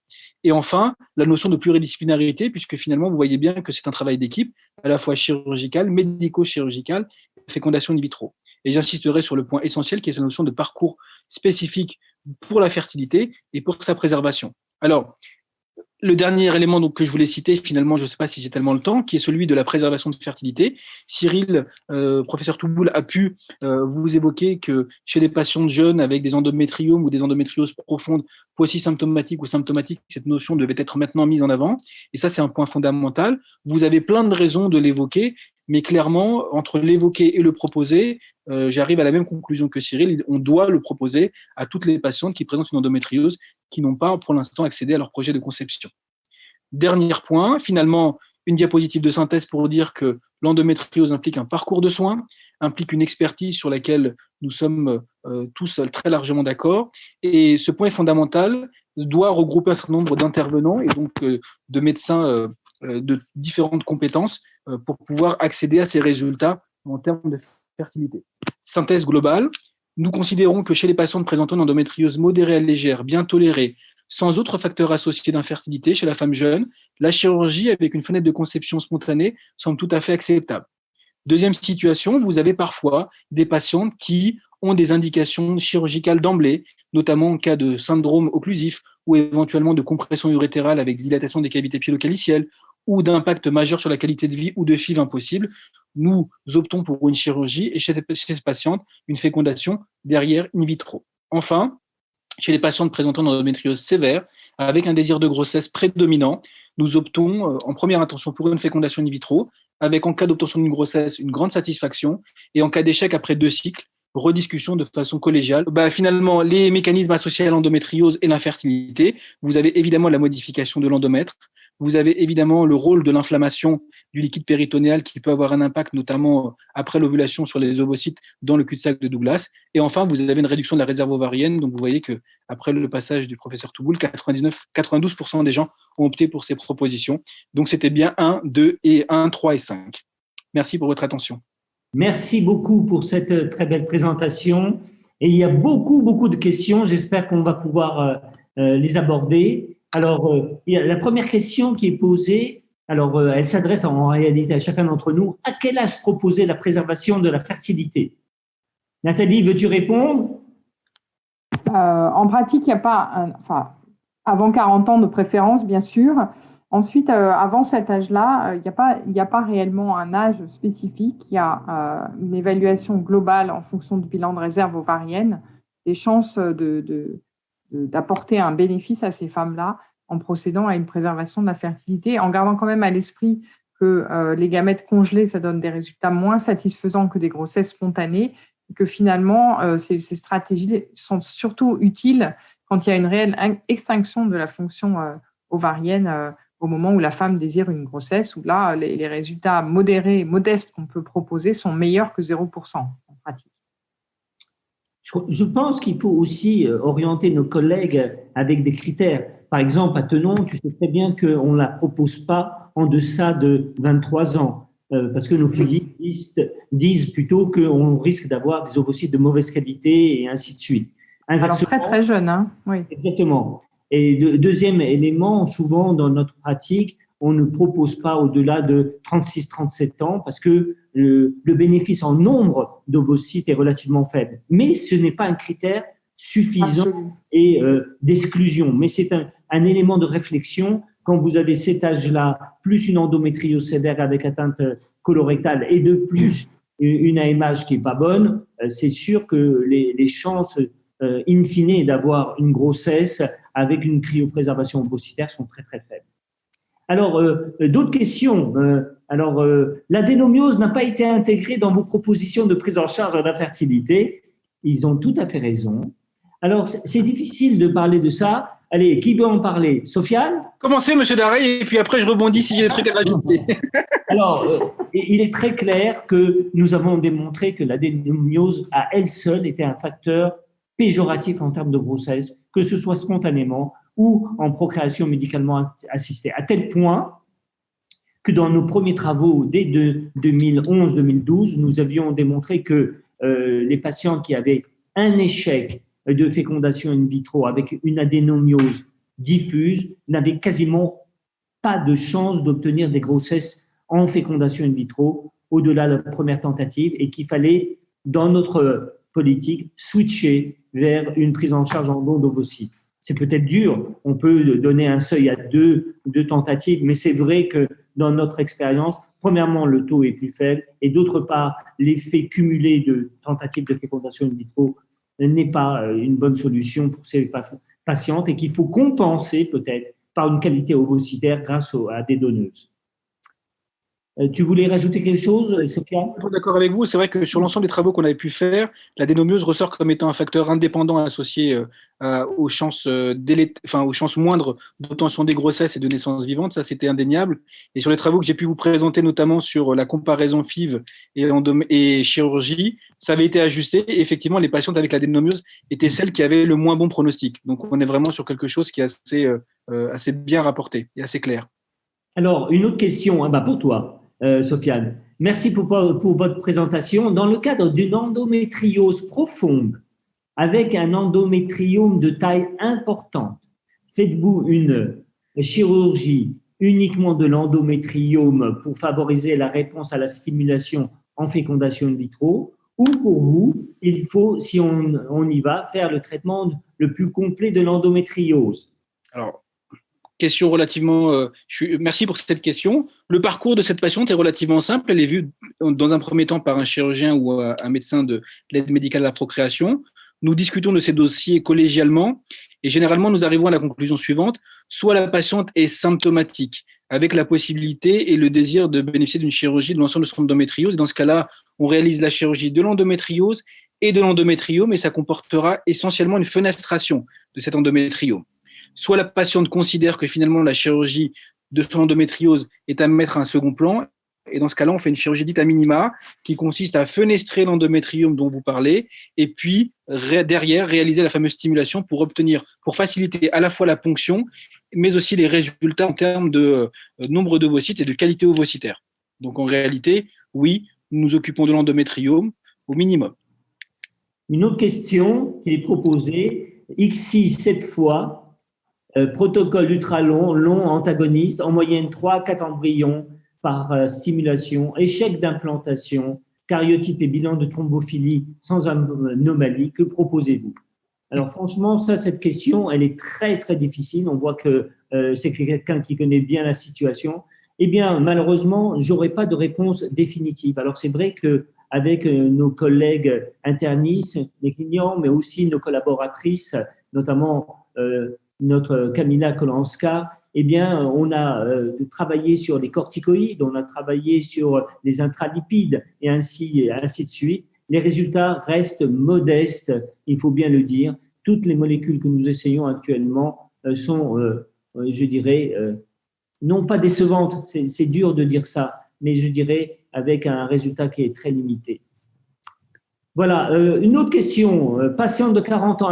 Et enfin, la notion de pluridisciplinarité, puisque finalement, vous voyez bien que c'est un travail d'équipe, à la fois chirurgical, médico-chirurgical, fécondation in vitro. Et j'insisterai sur le point essentiel qui est la notion de parcours spécifique pour la fertilité et pour sa préservation. Alors, le dernier élément donc, que je voulais citer, finalement, je ne sais pas si j'ai tellement le temps, qui est celui de la préservation de fertilité. Cyril, professeur Touboul, a pu vous évoquer que chez les patients jeunes avec des endométriomes ou des endométrioses profondes, polysymptomatiques ou symptomatiques, cette notion devait être maintenant mise en avant. Et ça, c'est un point fondamental. Vous avez plein de raisons de l'évoquer, mais clairement, entre l'évoquer et le proposer, j'arrive à la même conclusion que Cyril. On doit le proposer à toutes les patientes qui présentent une endométriose qui n'ont pas pour l'instant accédé à leur projet de conception. Dernier point, finalement, une diapositive de synthèse pour dire que l'endométriose implique un parcours de soins, implique une expertise sur laquelle nous sommes tous très largement d'accord. Et ce point fondamental doit regrouper un certain nombre d'intervenants et donc de médecins de différentes compétences pour pouvoir accéder à ces résultats en termes de fertilité. Synthèse globale, nous considérons que chez les patientes présentant une endométriose modérée à légère, bien tolérée, sans autres facteurs associés d'infertilité chez la femme jeune, la chirurgie avec une fenêtre de conception spontanée semble tout à fait acceptable. Deuxième situation, vous avez parfois des patientes qui ont des indications chirurgicales d'emblée, notamment en cas de syndrome occlusif ou éventuellement de compression urétérale avec dilatation des cavités pilocalicielles ou d'impact majeur sur la qualité de vie ou de FIV impossible. Nous optons pour une chirurgie et chez ces patientes, une fécondation derrière in vitro. Enfin, chez les patientes présentant une endométriose sévère, avec un désir de grossesse prédominant, nous optons en première intention pour une fécondation in vitro, avec en cas d'obtention d'une grossesse, une grande satisfaction, et en cas d'échec après 2 cycles, rediscussion de façon collégiale. Finalement, les mécanismes associés à l'endométriose et l'infertilité, vous avez évidemment la modification de l'endomètre, vous avez évidemment le rôle de l'inflammation du liquide péritonéal qui peut avoir un impact, notamment après l'ovulation, sur les ovocytes dans le cul-de-sac de Douglas. Et enfin, vous avez une réduction de la réserve ovarienne. Donc, vous voyez qu'après le passage du professeur Touboul, 92% des gens ont opté pour ces propositions. Donc, c'était bien 1, 2 et 1, 3 et 5. Merci pour votre attention. Merci beaucoup pour cette très belle présentation. Et il y a beaucoup de questions. J'espère qu'on va pouvoir les aborder. Alors, la première question qui est posée, alors elle s'adresse en réalité à chacun d'entre nous. À quel âge proposer la préservation de la fertilité? Nathalie, veux-tu répondre? En pratique, il n'y a pas, avant 40 ans de préférence, bien sûr. Ensuite, avant cet âge-là, il n'y a pas réellement un âge spécifique. Il y a une évaluation globale en fonction du bilan de réserve ovarienne, des chances d'apporter un bénéfice à ces femmes-là en procédant à une préservation de la fertilité, en gardant quand même à l'esprit que les gamètes congelés, ça donne des résultats moins satisfaisants que des grossesses spontanées, et que finalement, ces stratégies sont surtout utiles quand il y a une réelle extinction de la fonction ovarienne au moment où la femme désire une grossesse, où là, les résultats modérés et modestes qu'on peut proposer sont meilleurs que 0% en pratique. Je pense qu'il faut aussi orienter nos collègues avec des critères. Par exemple, à Tenon, tu sais très bien qu'on ne la propose pas en deçà de 23 ans, parce que nos physiques disent plutôt qu'on risque d'avoir des ovocytes de mauvaise qualité et ainsi de suite. Inversement, alors très jeune, hein, oui. Exactement. Et deuxième élément, souvent dans notre pratique, on ne propose pas au-delà de 36-37 ans parce que le bénéfice en nombre d'ovocytes est relativement faible. Mais ce n'est pas un critère suffisant et d'exclusion. Mais c'est un élément de réflexion quand vous avez cet âge-là, plus une endométriose sévère avec atteinte colorectale et de plus une AMH qui n'est pas bonne, c'est sûr que les chances in fine d'avoir une grossesse avec une cryopréservation ovocytaire sont très très faibles. Alors, d'autres questions. L'adénomiose n'a pas été intégrée dans vos propositions de prise en charge de la fertilité. Ils ont tout à fait raison. Alors, c'est difficile de parler de ça. Allez, qui veut en parler? Sofiane? Commencez, M. Darey, et puis après, je rebondis si j'ai des trucs à rajouter. Alors, il est très clair que nous avons démontré que l'adénomiose, à elle seule, était un facteur péjoratif en termes de grossesse, que ce soit spontanément ou en procréation médicalement assistée, à tel point que dans nos premiers travaux, dès 2011-2012, nous avions démontré que les patients qui avaient un échec de fécondation in vitro avec une adénomiose diffuse n'avaient quasiment pas de chance d'obtenir des grossesses en fécondation in vitro au-delà de la première tentative et qu'il fallait, dans notre politique, switcher vers une prise en charge en don d'ovocytes. C'est peut-être dur, on peut donner un seuil à deux tentatives, mais c'est vrai que dans notre expérience, premièrement, le taux est plus faible et d'autre part, l'effet cumulé de tentatives de fécondation in vitro n'est pas une bonne solution pour ces patientes et qu'il faut compenser peut-être par une qualité ovocytaire grâce à des donneuses. Tu voulais rajouter quelque chose, Sofiane? Je suis d'accord avec vous. C'est vrai que sur l'ensemble des travaux qu'on avait pu faire, l'adénomiose ressort comme étant un facteur indépendant associé aux chances moindres d'obtention des grossesses et de naissances vivantes. Ça, c'était indéniable. Et sur les travaux que j'ai pu vous présenter, notamment sur la comparaison FIV et chirurgie, ça avait été ajusté. Et effectivement, les patientes avec l'adénomiose étaient celles qui avaient le moins bon pronostic. Donc, on est vraiment sur quelque chose qui est assez bien rapporté et assez clair. Alors, une autre question pour toi. Sofiane, Merci pour votre présentation. Dans le cadre d'une endométriose profonde, avec un endométriome de taille importante, faites-vous une chirurgie uniquement de l'endométriome pour favoriser la réponse à la stimulation en fécondation in vitro, ou pour vous, il faut, si on y va, faire le traitement le plus complet de l'endométriose? Alors, question relativement… merci pour cette question. Le parcours de cette patiente est relativement simple. Elle est vue dans un premier temps par un chirurgien ou un médecin de l'aide médicale à la procréation. Nous discutons de ces dossiers collégialement et généralement, nous arrivons à la conclusion suivante. Soit la patiente est symptomatique, avec la possibilité et le désir de bénéficier d'une chirurgie de l'ensemble de son endométriose. Et dans ce cas-là, on réalise la chirurgie de l'endométriose et de l'endométriome et ça comportera essentiellement une fenestration de cet endométriome. Soit la patiente considère que finalement la chirurgie de son endométriose est à mettre à un second plan et dans ce cas-là, on fait une chirurgie dite à minima qui consiste à fenestrer l'endométriome dont vous parlez et puis derrière réaliser la fameuse stimulation pour faciliter à la fois la ponction mais aussi les résultats en termes de nombre d'ovocytes et de qualité ovocytaire. Donc en réalité, oui, nous nous occupons de l'endométriome au minimum. Une autre question qui est proposée, XI 7 fois, protocole ultra long, antagoniste, en moyenne 3 à 4 embryons par stimulation, échec d'implantation, karyotype et bilan de thrombophilie sans anomalie, que proposez-vous? Alors franchement, cette question, elle est très, très difficile. On voit que c'est quelqu'un qui connaît bien la situation. Eh bien, malheureusement, je n'aurai pas de réponse définitive. Alors c'est vrai qu'avec nos collègues internistes, les clients, mais aussi nos collaboratrices, notamment notre Kamila Kolanska, eh bien, on a travaillé sur les corticoïdes, on a travaillé sur les intralipides et ainsi de suite. Les résultats restent modestes, il faut bien le dire. Toutes les molécules que nous essayons actuellement sont, je dirais, non pas décevantes, c'est dur de dire ça, mais je dirais avec un résultat qui est très limité. Voilà, une autre question. Patiente de 40 ans,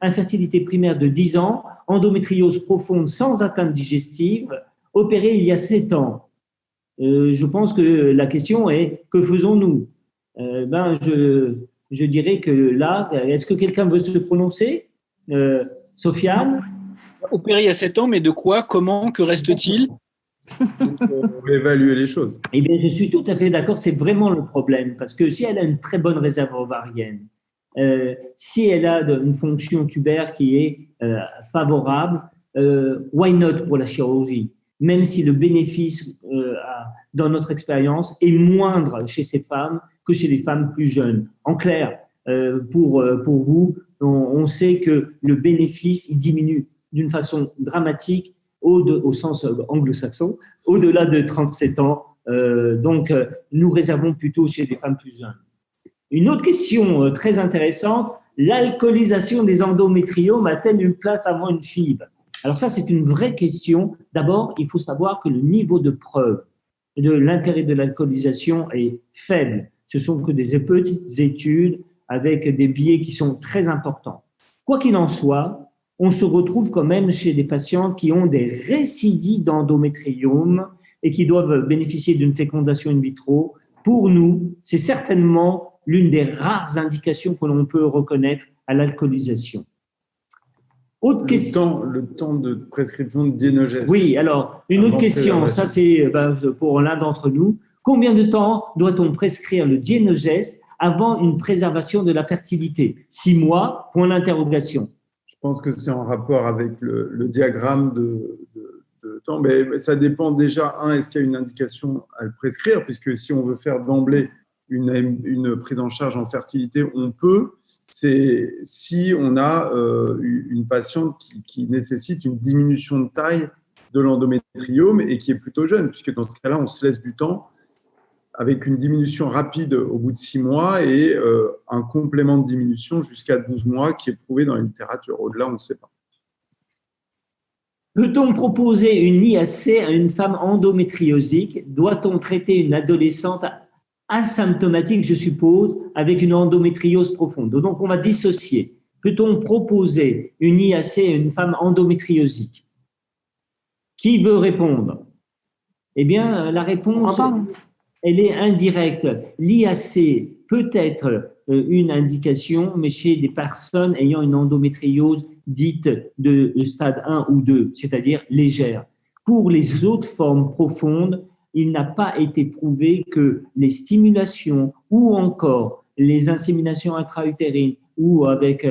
infertilité primaire de 10 ans, endométriose profonde sans atteinte digestive, opérée il y a 7 ans. Je pense que la question est, que faisons-nous? Je dirais que là, est-ce que quelqu'un veut se prononcer? Sofiane? Opérée il y a 7 ans, mais de quoi? Comment? Que reste-t-il? On peut évaluer les choses. Eh bien, je suis tout à fait d'accord, c'est vraiment le problème, parce que si elle a une très bonne réserve ovarienne, si elle a une fonction tubaire qui est favorable, why not pour la chirurgie? Même si le bénéfice, dans notre expérience, est moindre chez ces femmes que chez les femmes plus jeunes. En clair, pour vous, on sait que le bénéfice il diminue d'une façon dramatique au sens anglo-saxon, au-delà de 37 ans. Donc, nous réservons plutôt chez les femmes plus jeunes. Une autre question très intéressante, l'alcoolisation des endométriomes a-t-elle une place avant une FIV? Alors ça, c'est une vraie question. D'abord, il faut savoir que le niveau de preuve de l'intérêt de l'alcoolisation est faible. Ce sont que des petites études avec des biais qui sont très importants. Quoi qu'il en soit, on se retrouve quand même chez des patients qui ont des récidives d'endométriome et qui doivent bénéficier d'une fécondation in vitro. Pour nous, c'est certainement l'une des rares indications que l'on peut reconnaître à l'alcoolisation. Autre question. Le temps de prescription de Dienogest. Oui, alors, une autre question, ça c'est pour l'un d'entre nous. Combien de temps doit-on prescrire le Dienogest avant une préservation de la fertilité? 6 mois, point d'interrogation. Je pense que c'est en rapport avec le diagramme de temps, mais ça dépend déjà, est-ce qu'il y a une indication à le prescrire, puisque si on veut faire d'emblée une prise en charge en fertilité, on peut. C'est si on a une patiente qui nécessite une diminution de taille de l'endométriome et qui est plutôt jeune, puisque dans ce cas-là, on se laisse du temps avec une diminution rapide au bout de 6 mois et un complément de diminution jusqu'à 12 mois qui est prouvé dans la littérature. Au-delà, on ne sait pas. Peut-on proposer une IAC à une femme endométriosique? Doit-on traiter une adolescente asymptomatique, je suppose, avec une endométriose profonde? Donc, on va dissocier. Peut-on proposer une IAC à une femme endométriosique? Qui veut répondre? Eh bien, la réponse… elle est indirecte. L'IAC peut être une indication, mais chez des personnes ayant une endométriose dite de stade 1 ou 2, c'est-à-dire légère. Pour les autres formes profondes, il n'a pas été prouvé que les stimulations ou encore les inséminations intra-utérines ou avec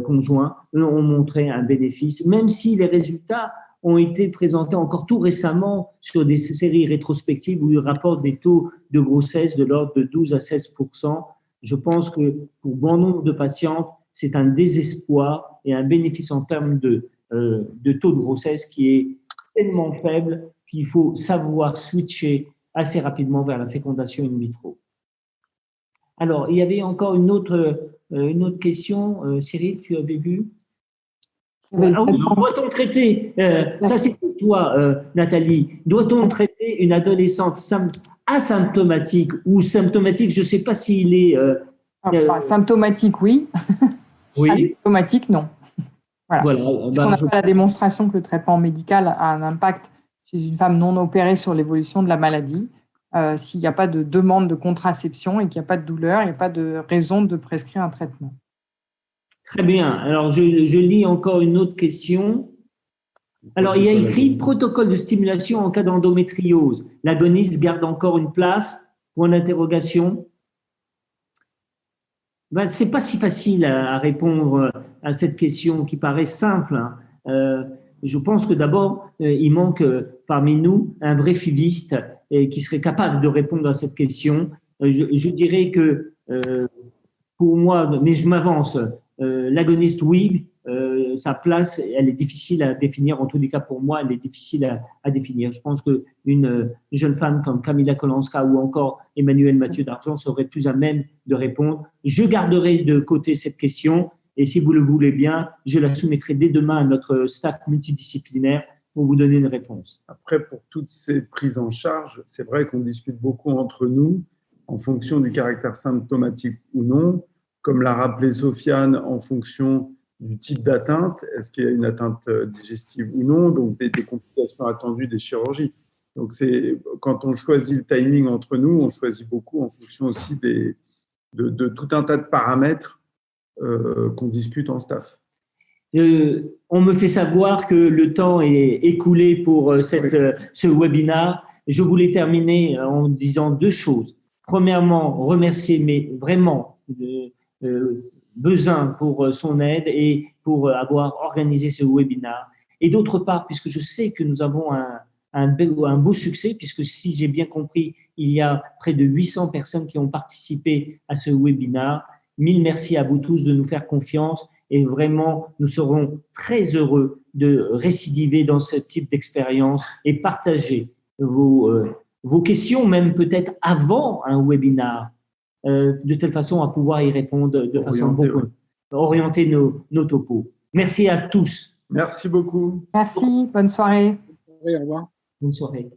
conjoint ont montré un bénéfice, même si les résultats ont été présentés encore tout récemment sur des séries rétrospectives où ils rapportent des taux de grossesse de l'ordre de 12 à 16%. Je pense que pour bon nombre de patientes, c'est un désespoir et un bénéfice en termes de taux de grossesse qui est tellement faible qu'il faut savoir switcher assez rapidement vers la fécondation in vitro. Alors, il y avait encore une autre question. Cyril, tu avais vu? Doit-on traiter, ça c'est pour toi, Nathalie, doit-on traiter une adolescente asymptomatique ou symptomatique? Je ne sais pas s'il est… symptomatique, oui. Oui. Asymptomatique, non. Voilà. Parce qu'on n'a pas la démonstration que le traitement médical a un impact chez une femme non opérée sur l'évolution de la maladie. S'il n'y a pas de demande de contraception et qu'il n'y a pas de douleur, il n'y a pas de raison de prescrire un traitement. Très bien. Alors, je lis encore une autre question. Alors, il y a écrit protocole de stimulation en cas d'endométriose. L'agoniste garde encore une place? Point d'interrogation. Ben, ce n'est pas si facile à répondre à cette question qui paraît simple. Je pense que d'abord, il manque parmi nous un vrai FIViste qui serait capable de répondre à cette question. Je dirais que pour moi, mais je m'avance, l'agoniste, oui, sa place, elle est difficile à définir. En tous les cas, pour moi, elle est difficile à définir. Je pense qu'une jeune femme comme Kamila Kolanska ou encore Emmanuel Mathieu d'Argent serait plus à même de répondre. Je garderai de côté cette question et si vous le voulez bien, je la soumettrai dès demain à notre staff multidisciplinaire pour vous donner une réponse. Après, pour toutes ces prises en charge, c'est vrai qu'on discute beaucoup entre nous en fonction du caractère symptomatique ou non. Comme l'a rappelé Sofiane, en fonction du type d'atteinte, est-ce qu'il y a une atteinte digestive ou non, donc des complications attendues des chirurgies. Donc, quand on choisit le timing entre nous, on choisit beaucoup en fonction aussi de tout un tas de paramètres qu'on discute en staff. On me fait savoir que le temps est écoulé pour ce webinaire. Je voulais terminer en disant deux choses. Premièrement, remercier vraiment Bezin pour son aide et pour avoir organisé ce webinaire. Et d'autre part, puisque je sais que nous avons un beau succès, puisque si j'ai bien compris, il y a près de 800 personnes qui ont participé à ce webinaire. Mille merci à vous tous de nous faire confiance et vraiment, nous serons très heureux de récidiver dans ce type d'expérience et partager vos questions, même peut-être avant un webinaire, de telle façon à pouvoir y répondre de façon orienter nos topos. Merci à tous. Merci beaucoup. Merci, bonne soirée. Au revoir. Bonne soirée.